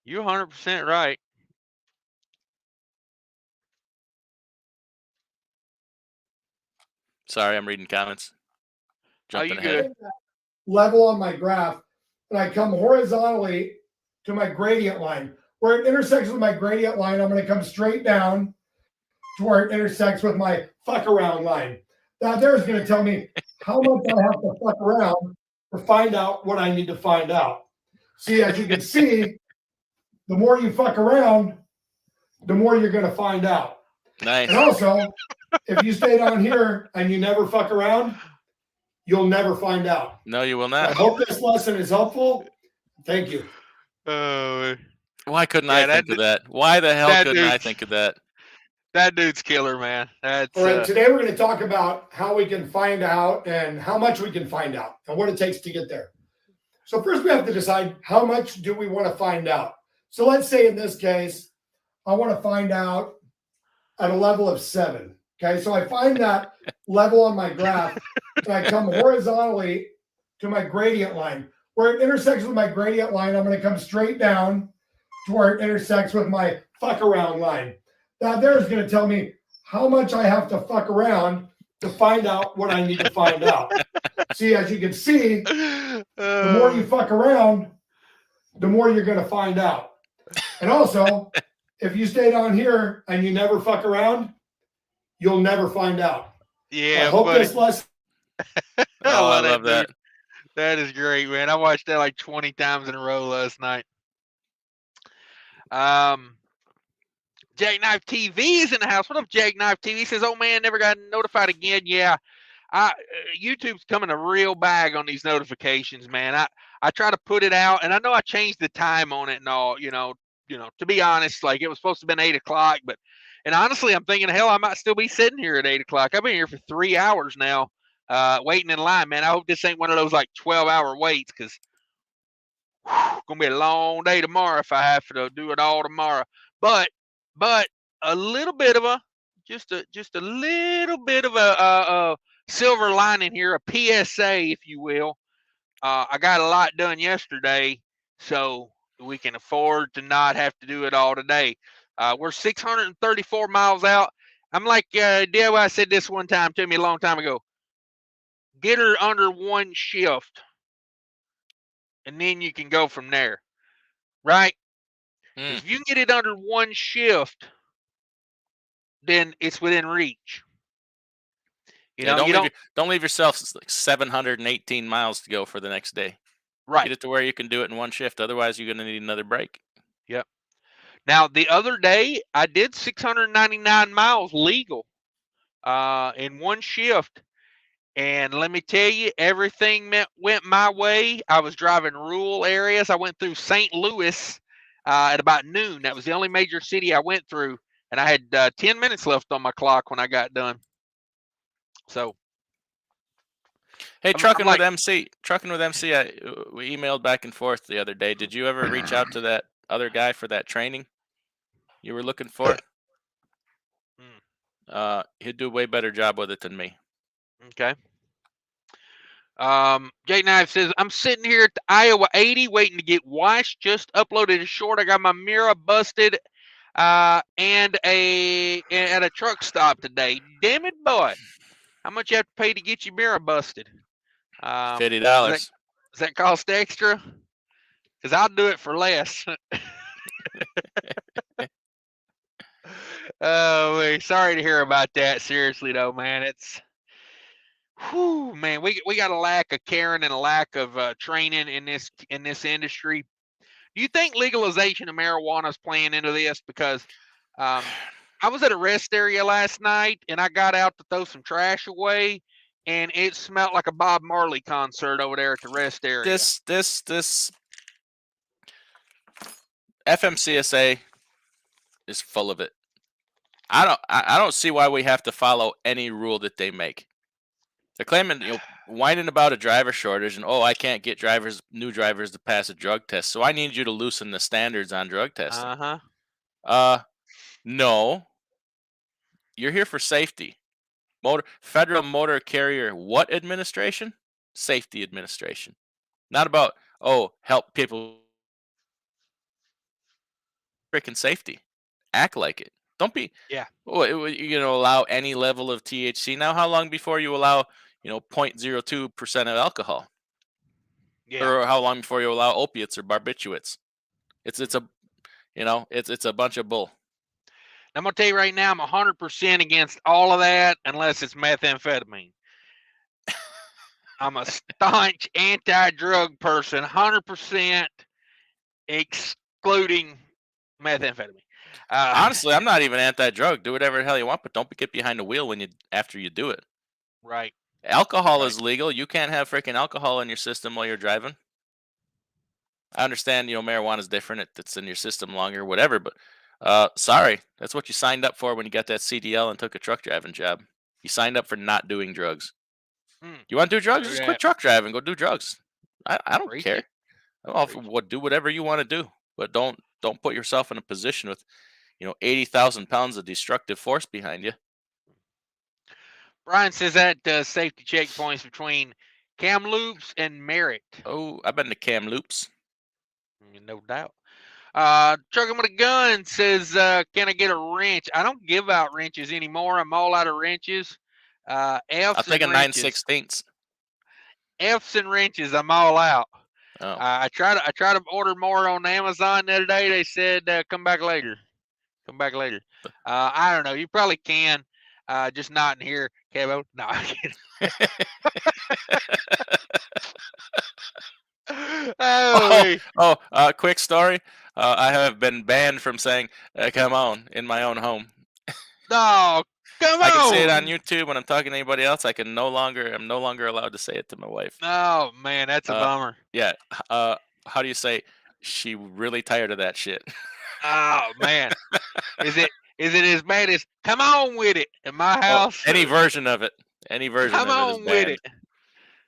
You're 100% right. Sorry, I'm reading comments. Jumping you ahead. good? Level on my graph, and I come horizontally to my gradient line. Where it intersects with my gradient line, I'm going to come straight down to where it intersects with my fuck around line. That there is going to tell me how much I have to fuck around to find out what I need to find out. See, as you can see, the more you fuck around, the more you're going to find out. Nice. And also, if you stay down here and you never fuck around, you'll never find out. No, you will I not. hope this lesson is helpful. Thank you. Why couldn't I think of that? Why the hell couldn't I think of that? That dude's killer, man. That's all right. Today we're going to talk about how we can find out and how much we can find out and what it takes to get there. So first we have to decide how much do we want to find out. So let's say in this case, I want to find out at a level of 7. Okay. So I find that level on my graph and I come horizontally to my gradient line. Where it intersects with my gradient line, I'm going to come straight down to where it intersects with my fuck around line. Now there is going to tell me how much I have to fuck around to find out what I need to find out. See, as you can see, the more you fuck around, the more you're going to find out. And also, if you stay down here and you never fuck around, you'll never find out. Yeah, I hope this lesson. I love that. That is great, man. I watched that like 20 times in a row last night. Jackknife TV is in the house. What up, Jackknife TV? Says, oh man, never got notified again. Yeah, YouTube's coming a real bag on these notifications, man. I try to put it out, and I know I changed the time on it and all. You know. To be honest, like it was supposed to have been 8 o'clock, and honestly, I'm thinking, hell, I might still be sitting here at 8 o'clock. I've been here for 3 hours now. Waiting in line, man. I hope this ain't one of those like 12-hour waits, because gonna be a long day tomorrow if I have to do it all tomorrow. But a little bit of just a little bit of a silver lining here, a PSA, if you will. I got a lot done yesterday, so we can afford to not have to do it all today. We're 634 miles out. I'm like, DIY said this one time to me a long time ago. Get her under one shift, and then you can go from there, right? If you can get it under one shift, then it's within reach. You know, don't leave yourself like 718 miles to go for the next day. Right. Get it to where you can do it in one shift. Otherwise, you're going to need another break. Yep. Now, the other day, I did 699 miles legal in one shift. And let me tell you, everything went my way. I was driving rural areas. I went through St. Louis at about noon. That was the only major city I went through. And I had 10 minutes left on my clock when I got done. So. Hey, Trucking with MC, we emailed back and forth the other day. Did you ever reach out to that other guy for that training? you were looking for, Mm. he'd do a way better job with it than me. Okay. Jay Knife says, I'm sitting here at the Iowa 80 waiting to get washed. Just uploaded a short. I got my mirror busted and at a truck stop today. Damn it, boy. How much you have to pay to get your mirror busted? $50. Does that cost extra? Because I'll do it for less. Oh, sorry to hear about that. Seriously, though, man. It's... Whew, man, we got a lack of caring and a lack of training in this industry. Do you think legalization of marijuana is playing into this? Because I was at a rest area last night and I got out to throw some trash away, and it smelled like a Bob Marley concert over there at the rest area. This FMCSA is full of it. I don't see why we have to follow any rule that they make. They're claiming, whining about a driver shortage and, I can't get new drivers to pass a drug test, so I need you to loosen the standards on drug testing. No. You're here for safety. Federal Motor Carrier what administration? Safety administration. Not about, help people. Freaking safety. Act like it. Don't be. Yeah. You're going to allow any level of THC. Now, how long before you allow, 0.02% of alcohol? Yeah. Or how long before you allow opiates or barbiturates? It's a bunch of bull. I'm going to tell you right now, I'm 100% against all of that unless it's methamphetamine. I'm a staunch anti-drug person, 100% excluding methamphetamine. Honestly, I'm not even anti-drug. Do whatever the hell you want, but don't get behind the wheel after you do it. Right. Alcohol is legal. You can't have freaking alcohol in your system while you're driving. I understand, marijuana is different. It's in your system longer, whatever. But sorry, that's what you signed up for when you got that CDL and took a truck driving job. You signed up for not doing drugs. You want to do drugs? Just quit truck driving. Go do drugs. I don't care. Do whatever you want to do, but don't put yourself in a position with 80,000 pounds of destructive force behind you. Brian says that safety checkpoints between Kamloops and Merritt. Oh, I've been to Kamloops. No doubt. Trucking with a Gun says, can I get a wrench? I don't give out wrenches anymore. I'm all out of wrenches. I'll take a 9/16. F's and wrenches, I'm all out. Oh. I try to order more on Amazon the other day. They said, come back later. Come back later. I don't know. You probably can. Just not in here, Kevo. No, I'm kidding. Quick story. I have been banned from saying "come on" in my own home. No, come on. I can say it on YouTube when I'm talking to anybody else. I'm no longer allowed to say it to my wife. Oh man, that's a bummer. Yeah. How do you say? She really tired of that shit. Oh man, is it as bad as "come on with it" in my house? Any version of it. Any version come of it on is banned. with it.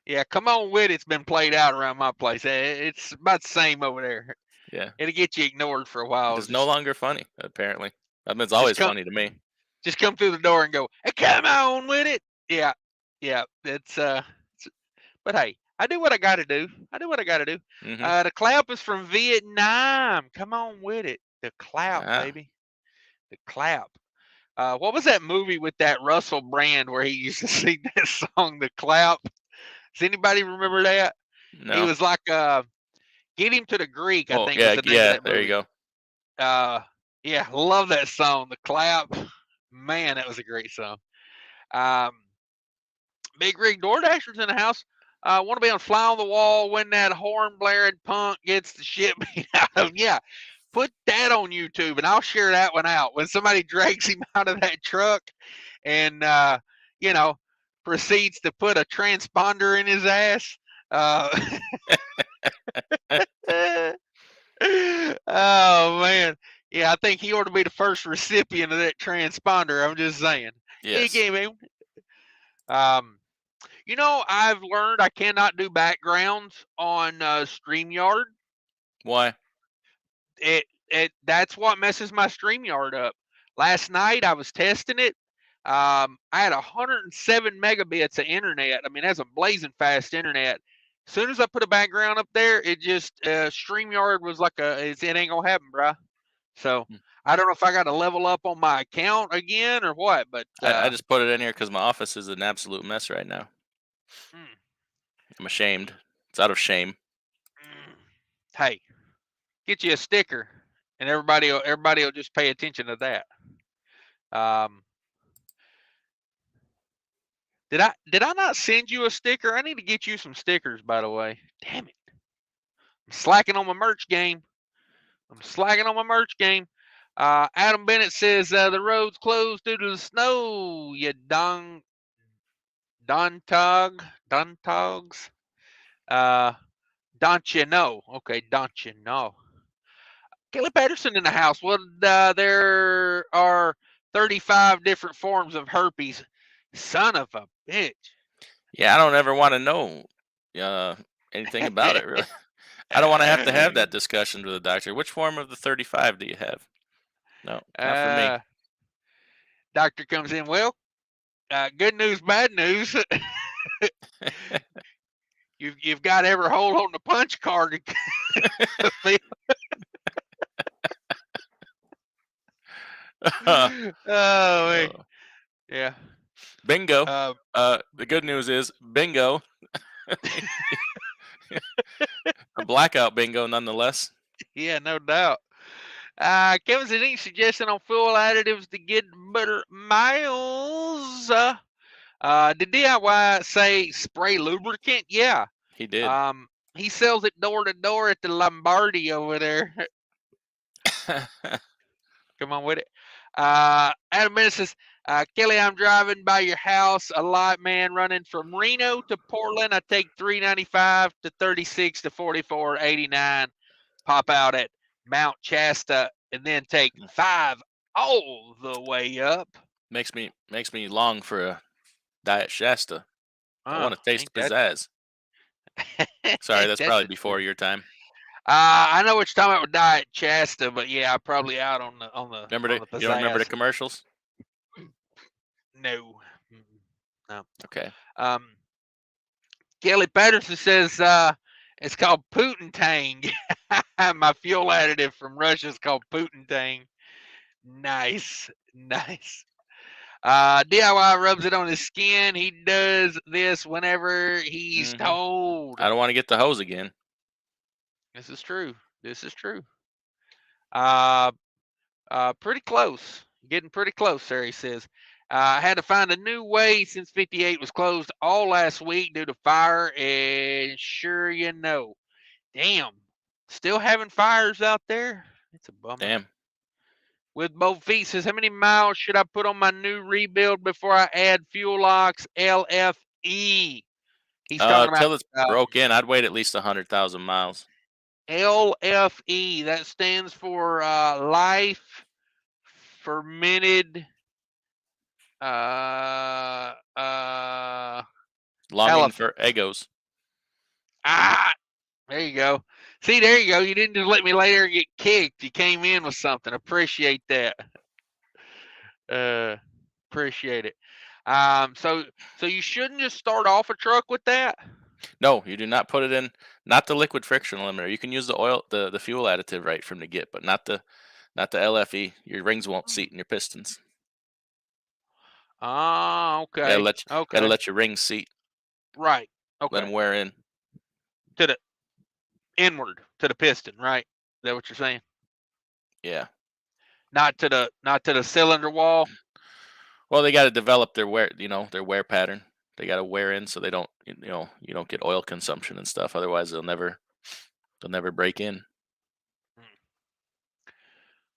Yeah, "come on with it's been played out around my place. It's about the same over there. Yeah, it'll get you ignored for a while. It's no longer funny, apparently. I mean, it's always funny to me. Just come through the door and go, "Hey, come on with it." Yeah. It's but hey, I do what I got to do. Mm-hmm. The clap is from Vietnam. Come on with it. The clap, baby. The clap. What was that movie with that Russell Brand where he used to sing that song, The Clap? Does anybody remember that? No. He was like, Get Him to the Greek, I think was the name of that movie. There you go. Yeah, love that song, The Clap. Man, that was a great song. Big Rig DoorDashers in the house. Want to be on Fly on the Wall when that horn blaring punk gets the shit beat out of him. Yeah, put that on YouTube and I'll share that one out. When somebody drags him out of that truck and, proceeds to put a transponder in his ass. Oh, man. Yeah, I think he ought to be the first recipient of that transponder. I'm just saying. Yes. I've learned I cannot do backgrounds on StreamYard. Why? that's what messes my StreamYard up. Last night I was testing it. I had 107 megabits of internet. I mean, that's a blazing fast internet. As soon as I put a background up there, it just StreamYard was like it ain't gonna happen, bro. So I don't know if I got to level up on my account again or what, but I just put it in here because my office is an absolute mess right now. I'm ashamed. It's out of shame. Hey, get you a sticker, and everybody will just pay attention to that. Did I not send you a sticker? I need to get you some stickers, by the way. Damn it. I'm slacking on my merch game. Adam Bennett says the road's closed due to the snow. You dontogs. Don't you know? Okay, don't you know? Kelly Patterson in the house. Well, there are 35 different forms of herpes. Son of a bitch. Yeah, I don't ever want to know anything about it, really. I don't want to have that discussion with the doctor. Which form of the 35 do you have? No, not for me. Doctor comes in. Well, good news, bad news. You've got every hole on the punch card. Oh, yeah. Bingo. The good news is bingo. A blackout bingo, nonetheless. Yeah, no doubt. Kevin said any suggestion on fuel additives to get better miles? Did DIY say spray lubricant? Yeah. He did. He sells it door to door at the Lombardi over there. Come on with it. Adam Bennett says, Kelly, I'm driving by your house, a lot, man, running from Reno to Portland. I take 395 to 36 to 44.89. Pop out at Mount Shasta, and then take 5 all the way up. Makes me long for a Diet Shasta. I want to taste pizzazz. Sorry, that's probably before your time. I know what you're talking about with Diet Shasta, but yeah, I'm probably out on the Remember pizzazz. You don't remember the commercials? No. Okay. Kelly Patterson says it's called Poontang. My fuel additive from Russia is called Poontang. Nice. DIY rubs it on his skin. He does this whenever he's told. I don't want to get the hose again. This is true. Pretty close. Getting pretty close there, he says. I had to find a new way since 58 was closed all last week due to fire, and sure you know. Damn. Still having fires out there? It's a bummer. Damn. With both feet says, how many miles should I put on my new rebuild before I add fuel locks? LFE. He's talking about till it's broke in. I'd wait at least 100,000 miles. LFE. That stands for life fermented longing elephant. for egos. There you go. See, there you go. You didn't just let me lay there and get kicked. You came in with something. Appreciate that. Appreciate it. So you shouldn't just start off a truck with that. No, you do not put it in. Not the liquid friction limiter. You can use the oil, the fuel additive right from the get, but not the LFE. Your rings won't seat in your pistons. Okay. Gotta let your rings seat. Right. Okay. Let them wear in. To the inward to the piston, right? Is that what you're saying? Yeah. Not to the cylinder wall. Well, they got to develop their wear pattern. They got to wear in so they don't, you don't get oil consumption and stuff. Otherwise, they'll never break in.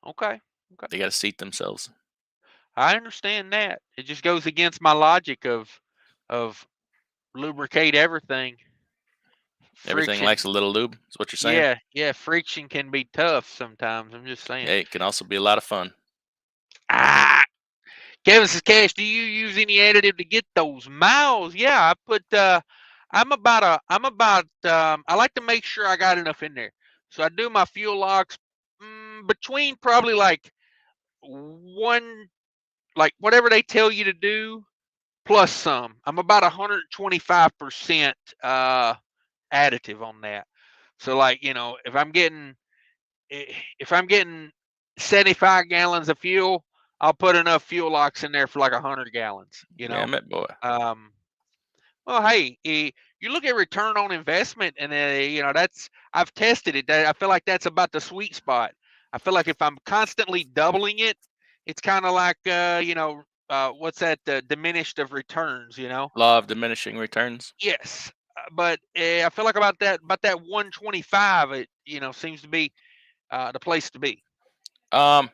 Okay. They got to seat themselves. I understand that. It just goes against my logic of lubricate everything. Everything likes a little lube. Is what you're saying? Yeah. Friction can be tough sometimes. I'm just saying. Hey, it can also be a lot of fun. Kevin says, Cash, do you use any additive to get those miles? Yeah, I put. I like to make sure I got enough in there. So I do my fuel locks between probably like whatever they tell you to do plus some. I'm about 125% additive on that. So like, if I'm getting 75 gallons of fuel, I'll put enough fuel locks in there for like 100 gallons, Damn it, boy. Well, hey, you look at return on investment, and I've tested it. I feel like that's about the sweet spot. I feel like if I'm constantly doubling it, it's kind of like what's that? Diminished of returns, Law of diminishing returns. Yes, but I feel like about that 125, it seems to be the place to be. How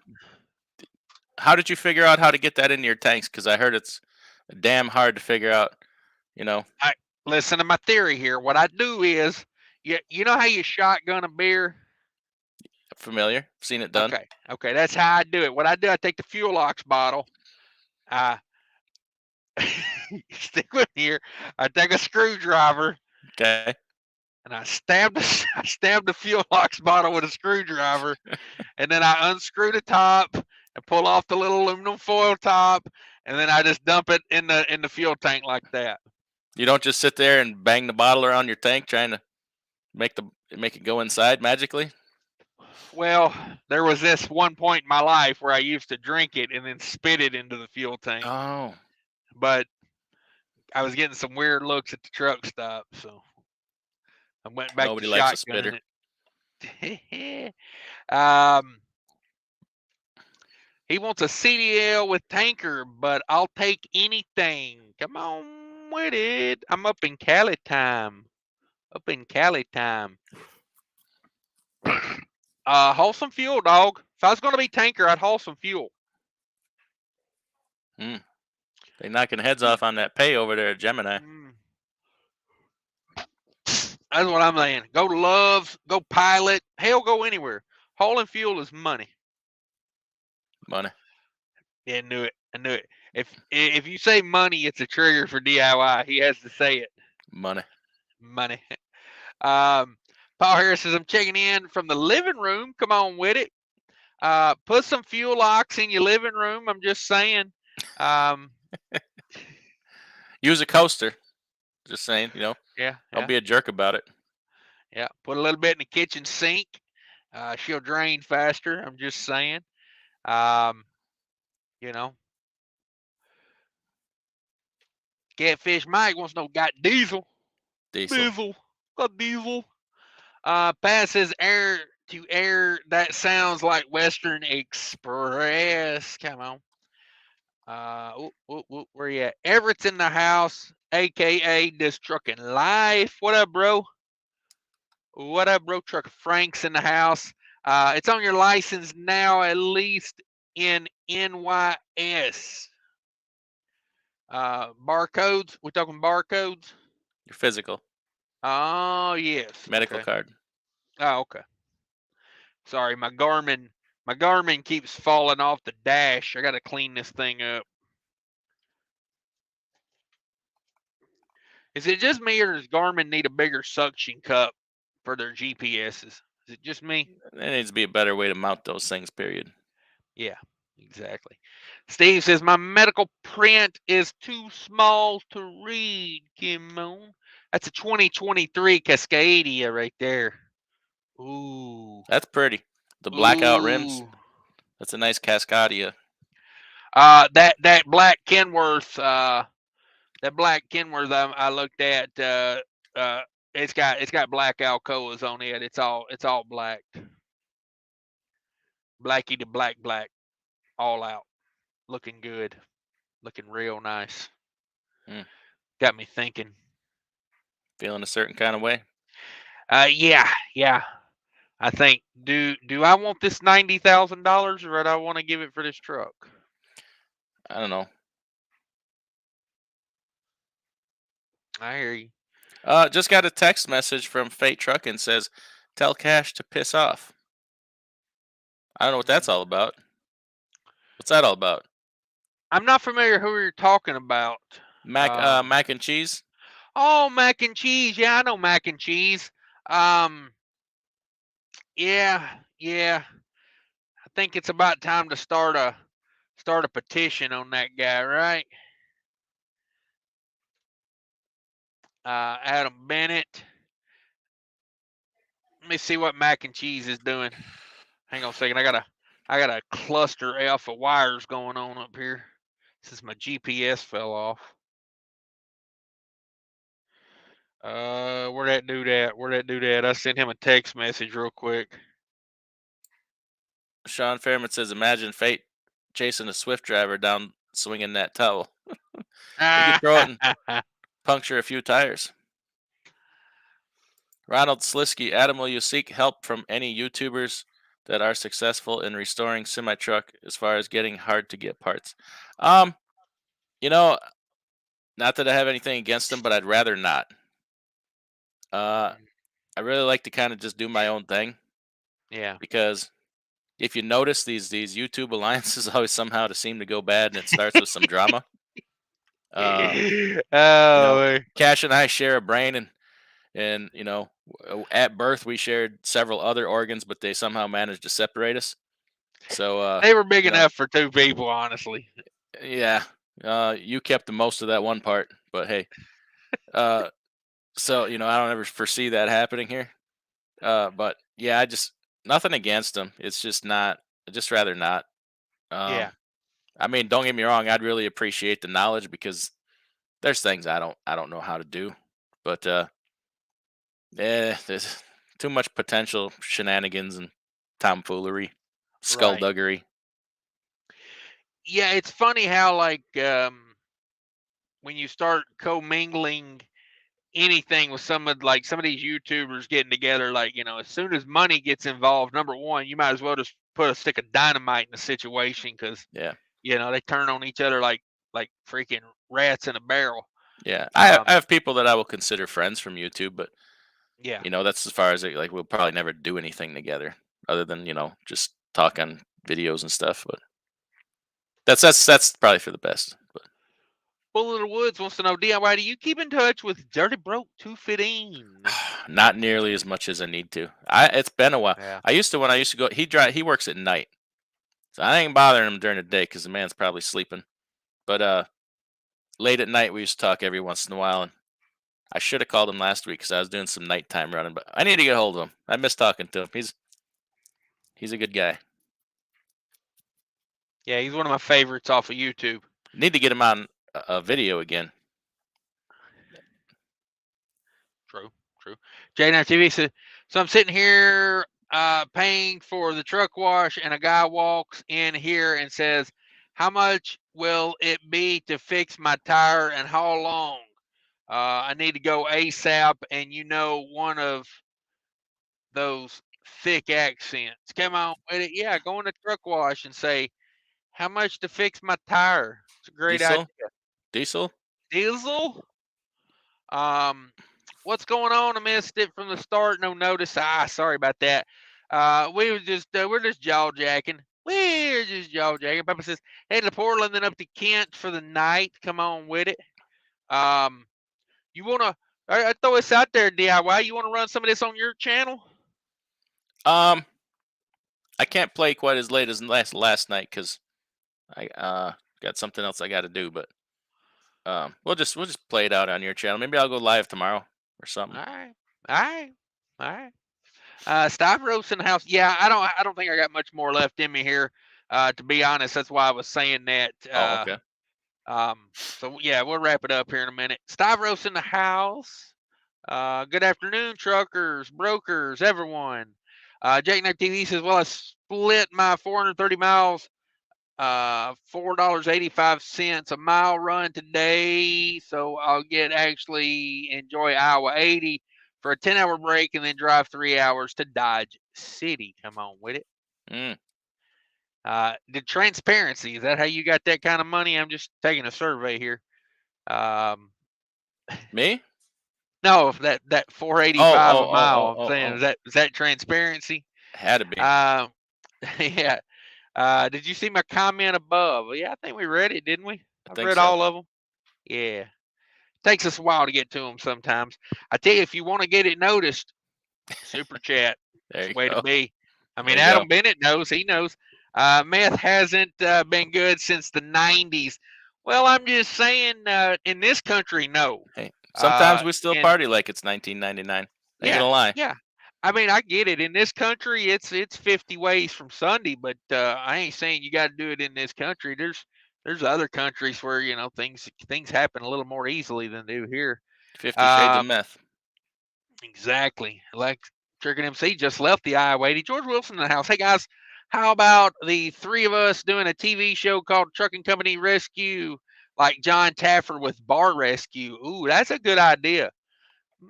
did you figure out how to get that into your tanks? Because I heard it's damn hard to figure out. Listen to my theory here. What I do is, you know how you shotgun a beer? Familiar? Seen it done? Okay, that's how I do it. What I do, I take the fuel ox bottle. Stick with me here. I take a screwdriver. Okay. And I stab the fuel ox bottle with a screwdriver, and then I unscrew the top and pull off the little aluminum foil top, and then I just dump it in the fuel tank like that. You don't just sit there and bang the bottle around your tank trying to make it go inside magically? Well, there was this one point in my life where I used to drink it and then spit it into the fuel tank. Oh. But I was getting some weird looks at the truck stop, so I went back Nobody to likes a shotgunning spitter. it. He wants a CDL with tanker, but I'll take anything. Come on with it. I'm up in Cali time. Haul some fuel, dog. If I was going to be tanker, I'd haul some fuel. They knocking heads off on that pay over there at Gemini. That's what I'm saying. Go to Love's, go Pilot, hell, go anywhere. Hauling fuel is money. Money. Yeah, I knew it. If you say money, it's a trigger for DIY. He has to say it. Money. Paul Harris says, I'm checking in from the living room. Come on with it. Put some fuel locks in your living room. I'm just saying. Use a coaster. Just saying, Yeah. Don't be a jerk about it. Yeah. Put a little bit in the kitchen sink. She'll drain faster. I'm just saying. Catfish Mike wants to know, got diesel? Got diesel. Pat says air to air. That sounds like Western Express. Come on. Where you at? Everett's in the house, aka This Trucking Life. What up, bro? Truck Frank's in the house. It's on your license now, at least in NYS. Barcodes. We're talking barcodes. Your physical. Oh yes. Medical card. Oh, okay. Sorry, my Garmin keeps falling off the dash. I got to clean this thing up. Is it just me, or does Garmin need a bigger suction cup for their GPSs? Is it just me? There needs to be a better way to mount those things, period. Yeah, exactly. Steve says, my medical print is too small to read, Kimon. That's a 2023 Cascadia right there. Ooh. That's pretty. The blackout rims. That's a nice Cascadia. That black Kenworth, I looked at. It's got black Alcoas on it. It's all black. Blackie to black, all out. Looking good. Looking real nice. Got me thinking. Feeling a certain kind of way? Yeah. I think, do I want this $90,000, or do I want to give it for this truck? I don't know. I hear you. Just got a text message from Fate Trucking, says, tell Cash to piss off. I don't know what that's all about. What's that all about? I'm not familiar who you're talking about. Mac and cheese? Oh, mac and cheese. Yeah, I know mac and cheese. Yeah. think it's about time to start a petition on that guy, right? Adam Bennett. Let me see what Mac and Cheese is doing. Hang on a second. I got a cluster F of wires going on up here since my GPS fell off. Where that dude at? Where that dude at? I sent him a text message real quick. Sean Fairman says, "Imagine fate chasing a Swift driver down, swinging that towel. You could throw it and puncture a few tires." Ronald Slisky, Adam, will you seek help from any YouTubers that are successful in restoring semi-truck as far as getting hard to get parts? You know, not that I have anything against them, but I'd rather not. I really like to kind of just do my own thing. Yeah. Because if you notice, these YouTube alliances always somehow to seem to go bad, and it starts with some drama. Cash and I share a brain, and at birth we shared several other organs, but they somehow managed to separate us. So they were big enough for two people, honestly. Yeah, you kept the most of that one part, but hey, so I don't ever foresee that happening here. But yeah, I just nothing against them. It's just not. I'd just rather not. Yeah. I mean, don't get me wrong. I'd really appreciate the knowledge because there's things I don't know how to do, but there's too much potential shenanigans and tomfoolery, skullduggery. Right. Yeah, it's funny how like when you start commingling anything with some of these YouTubers getting together, like as soon as money gets involved, number one, you might as well just put a stick of dynamite in the situation because they turn on each other like freaking rats in a barrel. Yeah, I have people that I will consider friends from YouTube, but that's as far as it. Like we'll probably never do anything together other than just talk on videos and stuff. But that's probably for the best. But Bullet of the Woods wants to know, DIY, do you keep in touch with Dirty Broke 215? Not nearly as much as I need to. It's been a while. Yeah. I used to when I used to go. He works at night, so I ain't bothering him during the day because the man's probably sleeping. But late at night we used to talk every once in a while, and I should have called him last week because I was doing some nighttime running. But I need to get a hold of him. I miss talking to him. He's a good guy. Yeah, he's one of my favorites off of YouTube. Need to get him on a video again. True. J9 TV says, so I'm sitting here paying for the truck wash, and a guy walks in here and says, how much will it be to fix my tire and how long? I need to go ASAP, and one of those thick accents. Come on with it. Yeah, go in the truck wash and say, how much to fix my tire? It's a great idea. Diesel? What's going on? I missed it from the start. No notice. Sorry about that. We're just jaw jacking. Papa says, head to Portland, then up to Kent for the night. Come on with it. You wanna? I throw this out there, DIY. You want to run some of this on your channel? I can't play quite as late as last night because I got something else I got to do. But we'll just play it out on your channel. Maybe I'll go live tomorrow or something. All right. Stavros in the house. Yeah, I don't think I got much more left in me here. To be honest, that's why I was saying that. Okay. So yeah, we'll wrap it up here in a minute. Stavros in the house. Good afternoon, truckers, brokers, everyone. Jake Knight TV says, well, I split my 430 miles, $4.85 a mile run today. So I'll enjoy Iowa 80 for a 10-hour break and then drive 3 hours to Dodge City. Come on with it. The transparency, is that how you got that kind of money? I'm just taking a survey here. Me? No, that 485 a mile. I'm saying, is that transparency? Had to be. Yeah. Did you see my comment above? Yeah, I think we read it, didn't we? I've read so. all of them. Yeah. Takes us a while to get to them sometimes. I tell you, if you want to get it noticed, super chat. There you way go. To be. I mean, Adam Bennett knows. He knows. Meth hasn't been good since the 90s. Well, I'm just saying, in this country, no. Hey, sometimes we still And party like it's 1999. Ain't yeah, gonna lie. yeah. I mean, I get it. In this country, it's 50 ways from Sunday, but I ain't saying you got to do it in this country. There's other countries where things happen a little more easily than they do here. 50 Shades of Um, Meth. exactly. Like Trigger MC just left the I-80. George Wilson in the house. Hey guys, how about the three of us doing a TV show called Trucking Company Rescue, like John Taffer with Bar Rescue? Ooh, that's a good idea.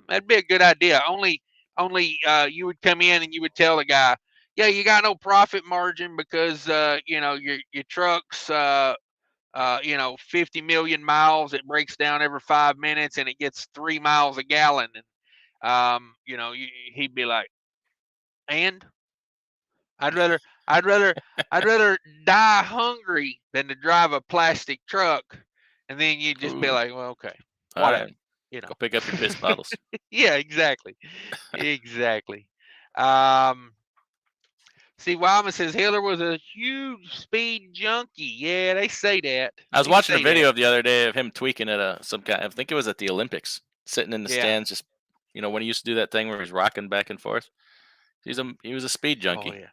That'd be a good idea. Only you would come in and you would tell the guy, yeah, you got no profit margin because your truck's 50 million miles. It breaks down every 5 minutes and it gets 3 miles a gallon. And he'd be like, and I'd rather I'd rather I'd rather die hungry than to drive a plastic truck. And then you'd just be Ooh. like, well, okay, All whatever. right. You know. Go pick up your piss bottles. Yeah, exactly. Exactly. See, Wyman says Hitler was a huge speed junkie. Yeah, they say that. I was They watching a say video that. of the other day of him tweaking at some kind. I think it was at the Olympics, sitting in the Yeah. stands, just when he used to do that thing where he's rocking back and forth. He was a speed junkie. Oh yeah.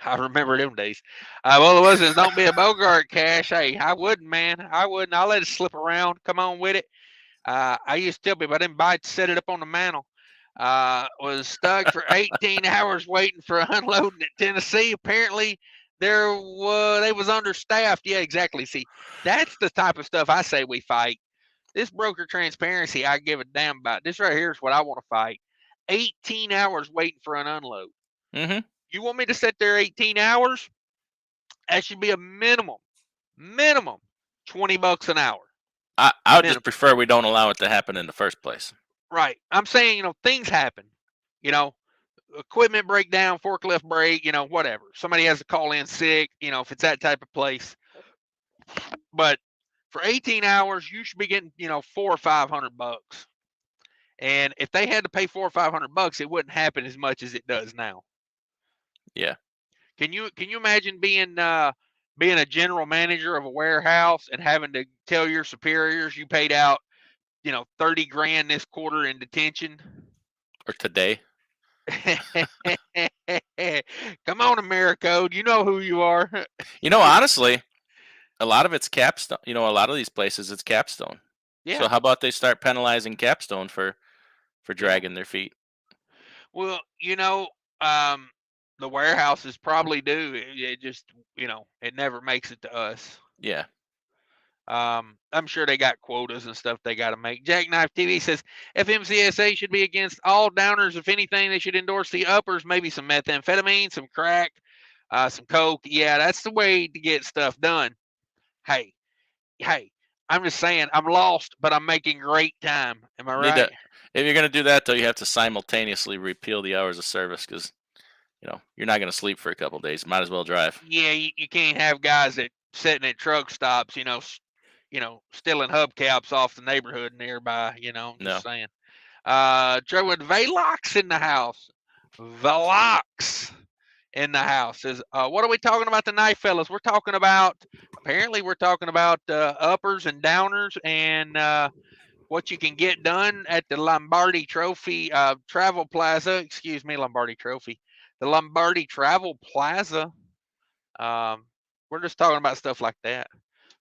I remember them days. Well, it wasn't don't be a Bogart, Cash. Hey, I wouldn't, man. I wouldn't. I'll let it slip around. Come on with it. I used to tell people I didn't buy it to set it up on the mantle. Was stuck for 18 hours waiting for unloading at Tennessee. Apparently, they was understaffed. Yeah, exactly. See, that's the type of stuff I say we fight. This broker transparency, I give a damn about. This right here is what I want to fight. 18 hours waiting for an unload. Mm-hmm. You want me to sit there 18 hours? That should be a minimum $20 an hour. I would just prefer we don't allow it to happen in the first place. Right. I'm saying, things happen. Equipment breakdown, forklift break, whatever. Somebody has to call in sick, if it's that type of place. But for 18 hours, you should be getting, $400 or $500. And if they had to pay $400 or $500, it wouldn't happen as much as it does now. Yeah. Can you imagine being a general manager of a warehouse and having to tell your superiors you paid out, $30,000 this quarter in detention? Or today. Come on, AmeriCode. You know who you are. Honestly, a lot of it's capstone. A lot of these places it's capstone. Yeah. So how about they start penalizing capstone for dragging their feet? Well, the warehouses probably do. It just, it never makes it to us. Yeah. I'm sure they got quotas and stuff they got to make. Jackknife TV says FMCSA should be against all downers. If anything, they should endorse the uppers, maybe some methamphetamine, some crack, some coke. Yeah, that's the way to get stuff done. Hey, I'm just saying I'm lost, but I'm making great time. Am I right? If you're going to do that, though, you have to simultaneously repeal the hours of service because, you're not going to sleep for a couple of days. Might as well drive. Yeah, you can't have guys that sitting at truck stops, stealing hubcaps off the neighborhood nearby, just saying. Joe with Velox in the house. Velox in the house says, what are we talking about tonight, fellas? Apparently we're talking about uppers and downers and what you can get done at the Lombardi Trophy Travel Plaza. Excuse me, Lombardi Trophy. The Lombardi Travel Plaza. We're just talking about stuff like that.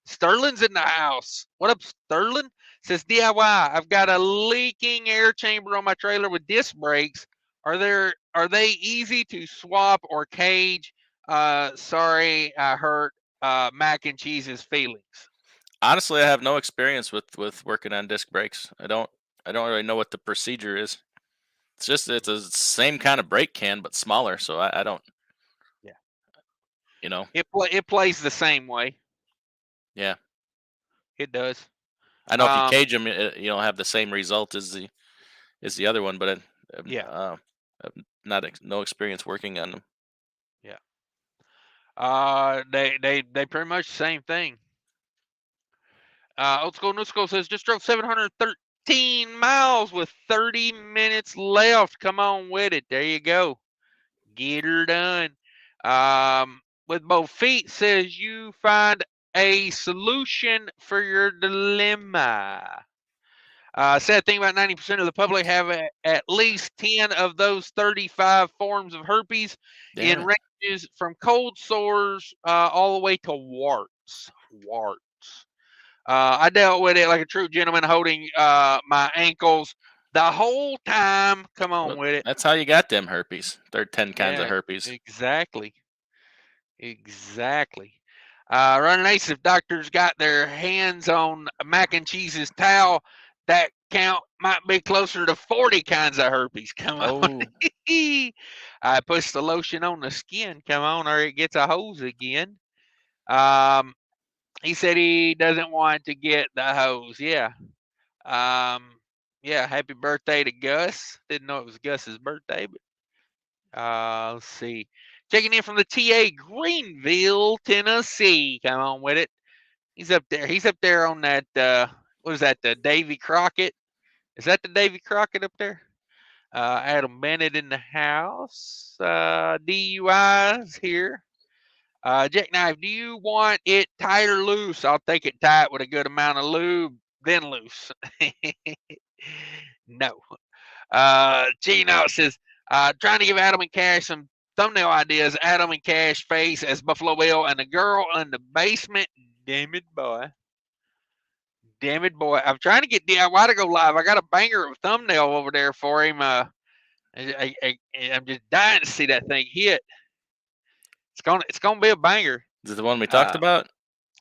Sterling's in the house. What up, Sterling? Says DIY. I've got a leaking air chamber on my trailer with disc brakes. Are they easy to swap or cage? Sorry, I hurt Mac and Cheese's feelings. Honestly, I have no experience with working on disc brakes. I don't really know what the procedure is. It's the same kind of brake can but smaller, so I don't. Yeah. It plays the same way. Yeah. It does. I know if you cage them, you don't have the same result as the other one, but no experience working on them. Yeah. They pretty much the same thing. Old School New School says just drove 713 miles with 30 minutes left. Come on with it. There you go. Get her done. with both feet says you find a solution for your dilemma. Sad thing about 90% of the public have at least 10 of those 35 forms of herpes in Damn it. ranges from cold sores all the way to warts. Warts. I dealt with it like a true gentleman, holding my ankles the whole time. Come on Well, with it. that's how you got them herpes. There are 10 kinds of Yeah, herpes. exactly. Exactly. Running ace, if doctors got their hands on mac and cheese's towel, that count might be closer to 40 kinds of herpes. Come on. Oh, I push the lotion on the skin, come on, or it gets a hose again. He said he doesn't want to get the hose. Yeah. Yeah, happy birthday to Gus. Didn't know it was Gus's birthday, but let's see. Checking in from the TA, Greenville, Tennessee. Come on with it. He's up there. He's up there on that. What is that? The Davy Crockett. Is that the Davy Crockett up there? Adam Bennett in the house. DUIs here. Jackknife, do you want it tight or loose? I'll take it tight with a good amount of lube, then loose. No. Gino says, trying to give Adam and Cash some thumbnail ideas. Adam and Cash face as Buffalo Bill and the girl in the basement. Damn it, boy. Damn it, boy. I'm trying to get DIY to go live. I got a banger of thumbnail over there for him. I'm just dying to see that thing hit. It's gonna be a banger. is it the one we talked about?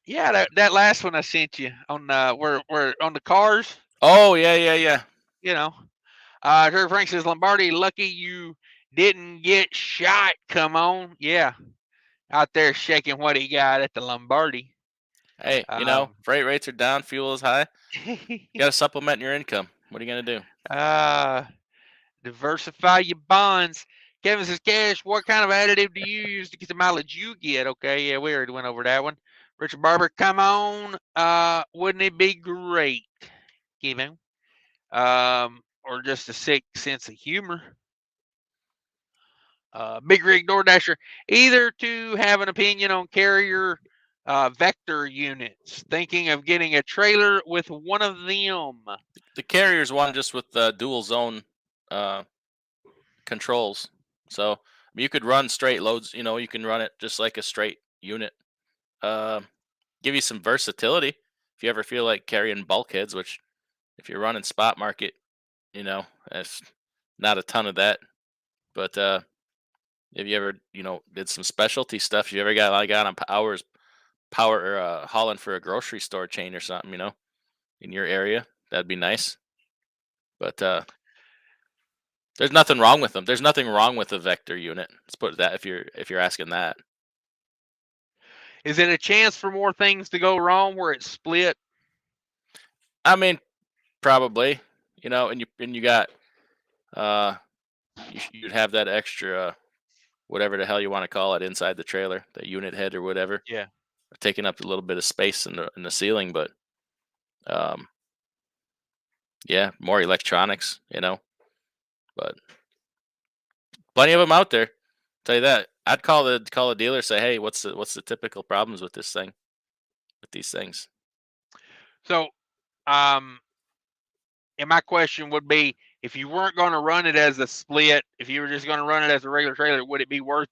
Yeah, that last one I sent you on we're on the cars. Oh, yeah. You know, Terry Frank says, Lombardi, lucky you didn't get shot. Come on. Yeah. Out there shaking what he got at the Lombardi. Hey, freight rates are down, fuel is high. You got to supplement your income. What are you going to do? Diversify your bonds. Kevin says, Cash, what kind of additive do you use to get the mileage you get? Okay, yeah, we already went over that one. Richard Barber, come on. Wouldn't it be great, Kevin? Or just a sick sense of humor. Big Rig DoorDasher, either to have an opinion on carrier vector units. Thinking of getting a trailer with one of them. The carrier's one just with dual zone controls. So you could run straight loads. You can run it just like a straight unit. Give you some versatility if you ever feel like carrying bulkheads, which if you're running spot market, it's not a ton of that. But if you ever, did some specialty stuff, you ever got on power hauling for a grocery store chain or something, in your area, that'd be nice. But there's nothing wrong with them. There's nothing wrong with a vector unit. Let's put that if you're asking that. Is it a chance for more things to go wrong where it's split? I mean, probably, and you got you'd have that extra whatever the hell you want to call it inside the trailer, the unit head or whatever. Yeah. Taking up a little bit of space in the ceiling, but yeah, more electronics, but plenty of them out there. Tell you that. I'd call the dealer, say, hey, what's the typical problems with this thing, with these things? So, and my question would be, if you weren't going to run it as a split, if you were just going to run it as a regular trailer, would it be worth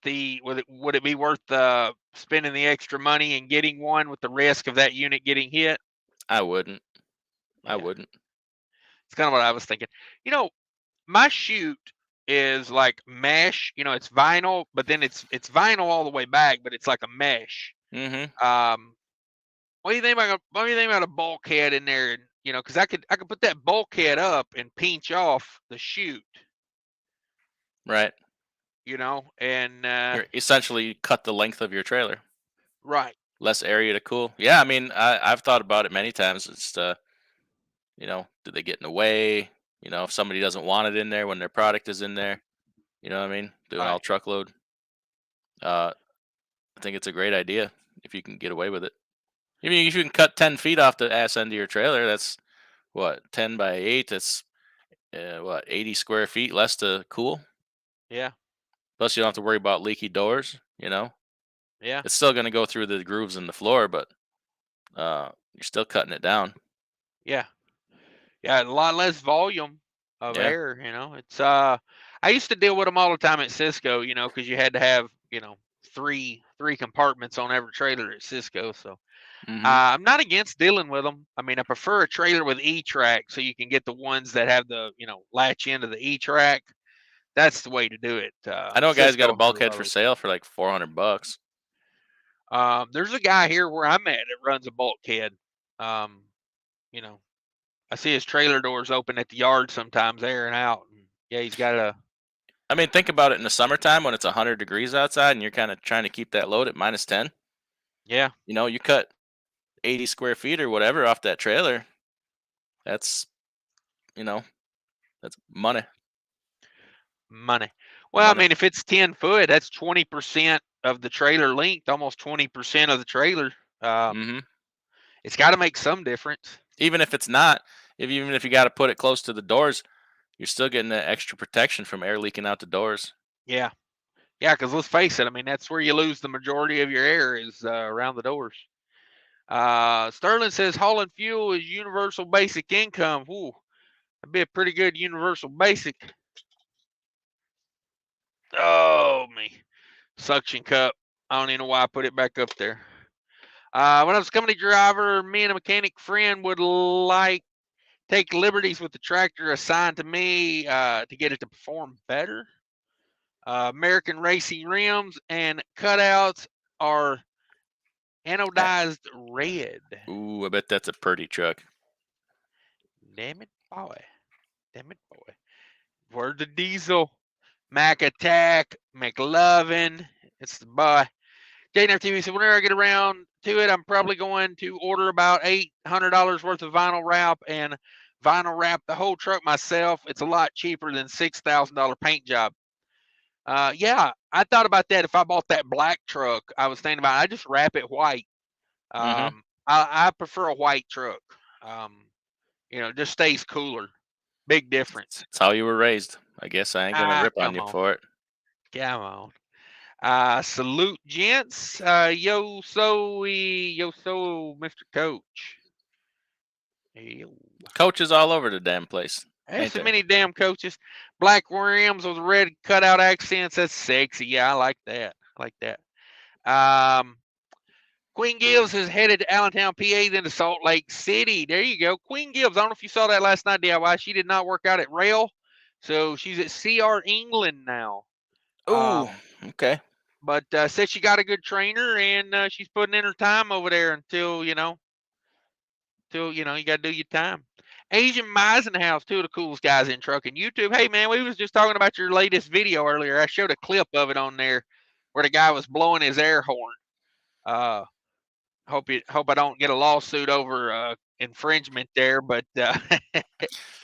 spending the extra money and getting one with the risk of that unit getting hit? I wouldn't. Yeah. I wouldn't. It's kind of what I was thinking. My chute is like mesh. It's vinyl, but then it's vinyl all the way back, but it's like a mesh. Mm-hmm. What do you think about a bulkhead in there? Because I could put that bulkhead up and pinch off the chute. Right. And you're essentially cut the length of your trailer. Right. Less area to cool. Yeah, I mean, I've thought about it many times. It's do they get in the way? If somebody doesn't want it in there when their product is in there, you know what I mean? Doing all truckload. I think it's a great idea if you can get away with it. I mean, if you can cut 10 feet off the ass end of your trailer, that's what, 10 by 8. That's 80 square feet less to cool. Yeah. Plus, you don't have to worry about leaky doors. Yeah. It's still going to go through the grooves in the floor, but you're still cutting it down. Yeah. Yeah, a lot less volume of Yeah. air, It's I used to deal with them all the time at Cisco, because you had to have, three compartments on every trailer at Cisco. So I'm not against dealing with them. I mean, I prefer a trailer with E-track, so you can get the ones that have the, latch into the E-track. That's the way to do it. I know a guy's got a Cisco has bulkhead lot for of- sale for like $400. There's a guy here where I'm at that runs a bulkhead. You know, I see his trailer doors open at the yard sometimes, airing out. And yeah, he's got a. I mean, think about it in the summertime when it's 100 degrees outside and you're kind of trying to keep that load at -10. Yeah. You cut 80 square feet or whatever off that trailer. That's, that's money. Money. Well, Money. I mean, if it's 10 foot, that's 20% of the trailer length, almost 20% of the trailer. It's got to make some difference. Even if it's not, even if you got to put it close to the doors, you're still getting that extra protection from air leaking out the doors. Yeah. Yeah, because let's face it, I mean, that's where you lose the majority of your air is around the doors. Sterling says hauling fuel is universal basic income. Ooh, that'd be a pretty good universal basic. Oh, me. Suction cup. I don't even know why I put it back up there. When I was a company driver, me and a mechanic friend would take liberties with the tractor assigned to me to get it to perform better. American racing rims and cutouts are anodized red. Ooh, I bet that's a pretty truck. Damn it, boy. Where's the diesel? Mac Attack, McLovin. It's the boy. JNF TV said, whenever I get around to it, I'm probably going to order about $800 worth of vinyl wrap and vinyl wrap the whole truck myself. It's a lot cheaper than $6,000 paint job. Yeah, I thought about that. If I bought that black truck, I was thinking about it, I just wrap it white. I prefer a white truck. It just stays cooler. Big difference. That's how you were raised. I guess I ain't gonna rip on you for it. Come on. Salute, gents. Yo, Mr. Coach. Yo. Coaches all over the damn place. There's so many damn coaches. Black rims with red cutout accents. That's sexy. Yeah, I like that. Queen Gibbs is headed to Allentown, PA, then to Salt Lake City. There you go. Queen Gibbs, I don't know if you saw that last night, DIY. She did not work out at Rail, so she's at CR England now. Ooh, okay. But said she got a good trainer, and she's putting in her time over there until you got to do your time. Asian Meisenhouse, two of the coolest guys in trucking. YouTube, hey man, we was just talking about your latest video earlier. I showed a clip of it on there where the guy was blowing his air horn. Hope I don't get a lawsuit over infringement there, but as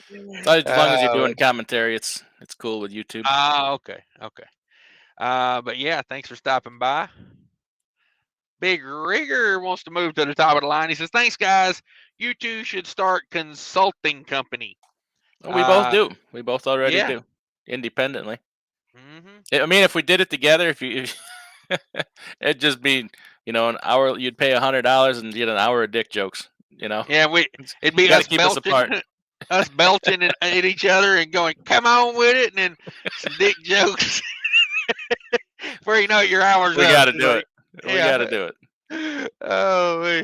long as you're doing commentary, it's cool with YouTube. Okay. But yeah, thanks for stopping by. Big Rigger wants to move to the top of the line. He says, thanks, guys. You two should start consulting company. Well, we both do. We both already do. Independently. Mm-hmm. I mean, if we did it together, it'd just be, an hour. You'd pay $100 and get an hour of dick jokes. Yeah, it'd be us keep us apart. Us belching at each other and going, come on with it, and then some dick jokes. Before you know it, your hour's up. We got to do it. We got to do it. Oh,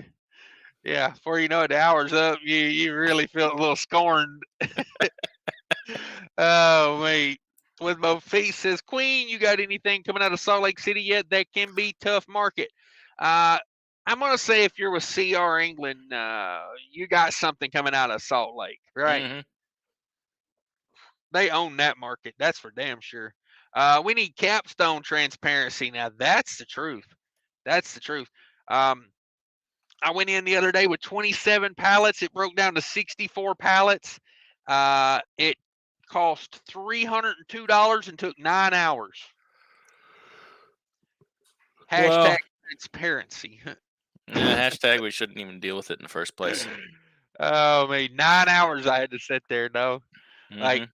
yeah. Before you know it, the hour's up. You really feel a little scorned. Oh, mate. With my feet says, Queen, you got anything coming out of Salt Lake City yet? That can be tough market. I'm going to say if you're with CR England, you got something coming out of Salt Lake, right? Mm-hmm. They own that market. That's for damn sure. We need capstone transparency. Now, that's the truth. I went in the other day with 27 pallets. It broke down to 64 pallets. It cost $302 and took 9 hours. Hashtag transparency. Hashtag we shouldn't even deal with it in the first place. Oh, man, 9 hours I had to sit there, no. Mm-hmm. Like,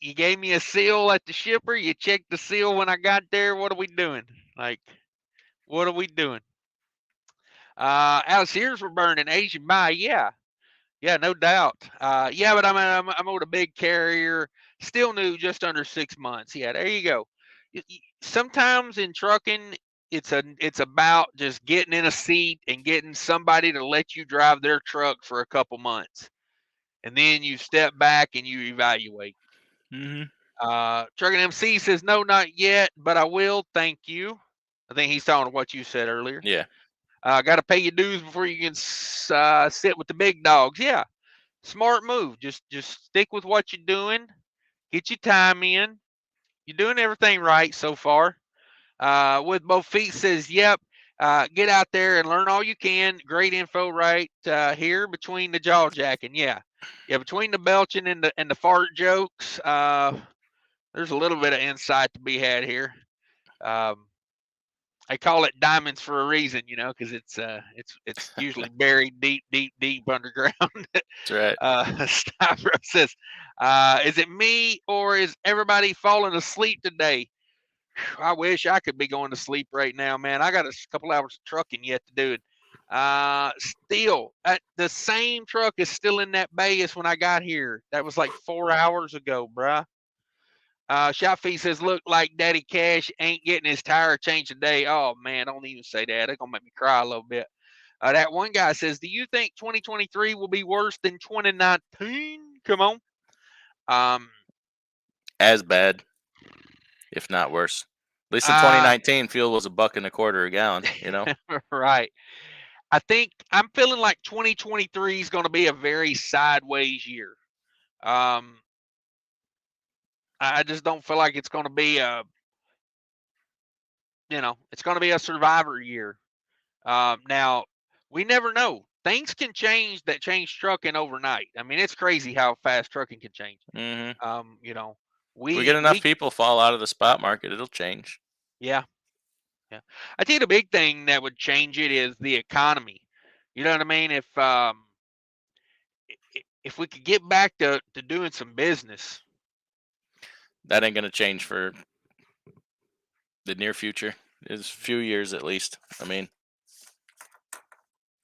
you gave me a seal at the shipper. You checked the seal when I got there. What are we doing? Like, what are we doing? Alex, ears were burning. Asian buy, yeah, no doubt. Yeah, but I'm with a big carrier, still new, just under 6 months. Yeah, there you go. Sometimes in trucking, it's about just getting in a seat and getting somebody to let you drive their truck for a couple months, and then you step back and you evaluate. Trucking MC says no, not yet, but I will. Thank you. I think he's talking to what you said earlier. Yeah. Got to pay your dues before you can sit with the big dogs. Yeah, smart move. Just stick with what you're doing. Get your time in. You're doing everything right so far. With both feet says, yep. Get out there and learn all you can. Great info right here between the jaw jacking. Yeah, between the belching and the fart jokes. There's a little bit of insight to be had here. I call it diamonds for a reason, because it's usually buried deep underground. That's right. Styro says, is it me or is everybody falling asleep today? I wish I could be going to sleep right now, man. I got a couple hours of trucking yet to do it. Still, the same truck is still in that bay as when I got here. That was like 4 hours ago, bruh. Shopfee says, look like Daddy Cash ain't getting his tire changed today. Oh, man, don't even say that. It's going to make me cry a little bit. That one guy says, do you think 2023 will be worse than 2019? Come on. As bad, if not worse. At least in 2019, fuel was $1.25 a gallon, Right. I think I'm feeling like 2023 is going to be a very sideways year. I just don't feel like it's going to be it's going to be a survivor year. Now, we never know. Things can change that change trucking overnight. I mean, it's crazy how fast trucking can change. We get enough people fall out of the spot market, it'll change. Yeah. I think the big thing that would change it is the economy. You know what I mean? If we could get back to doing some business. That ain't going to change for the near future. It's a few years at least. I mean,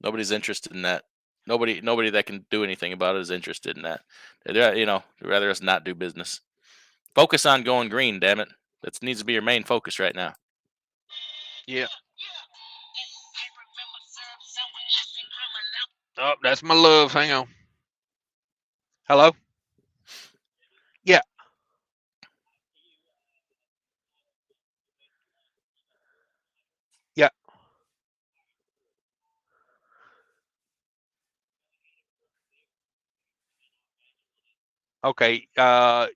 nobody's interested in that. Nobody that can do anything about it is interested in that. They'd rather us not do business. Focus on going green, damn it. That needs to be your main focus right now. Yeah. Oh, that's my love. Hang on. Hello? Yeah. Yeah. Okay.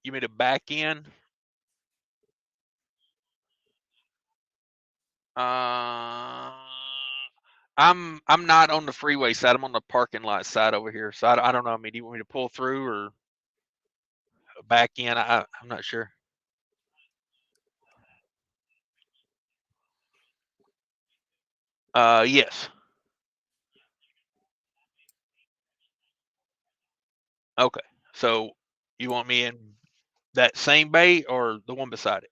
You mean to back in? I'm not on the freeway side. I'm on the parking lot side over here. So I don't know. I mean, do you want me to pull through or back in? I'm not sure. Yes. Okay. So you want me in that same bay or the one beside it?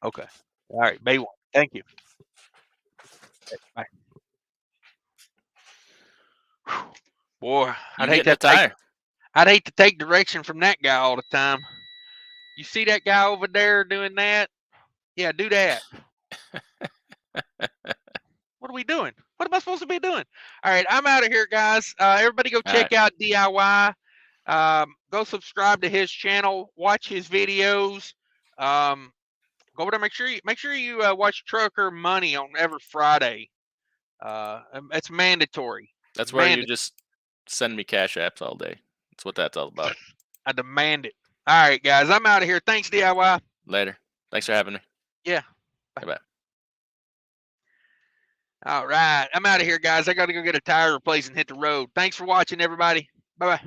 Okay. All right. Bay one. Thank you. Okay, bye. Boy, I'd hate to take direction from that guy all the time. You see that guy over there doing that? Yeah, do that. What are we doing? What am I supposed to be doing? All right, I'm out of here, guys. Everybody go check out DIY. Go subscribe to his channel. Watch his videos. Go over there. Make sure you watch Trucker Money on every Friday. It's mandatory. That's where you just send me cash apps all day. That's what that's all about. I demand it. All right, guys. I'm out of here. Thanks, DIY. Later. Thanks for having me. Yeah. Bye-bye. All right. I'm out of here, guys. I got to go get a tire replaced and hit the road. Thanks for watching, everybody. Bye-bye.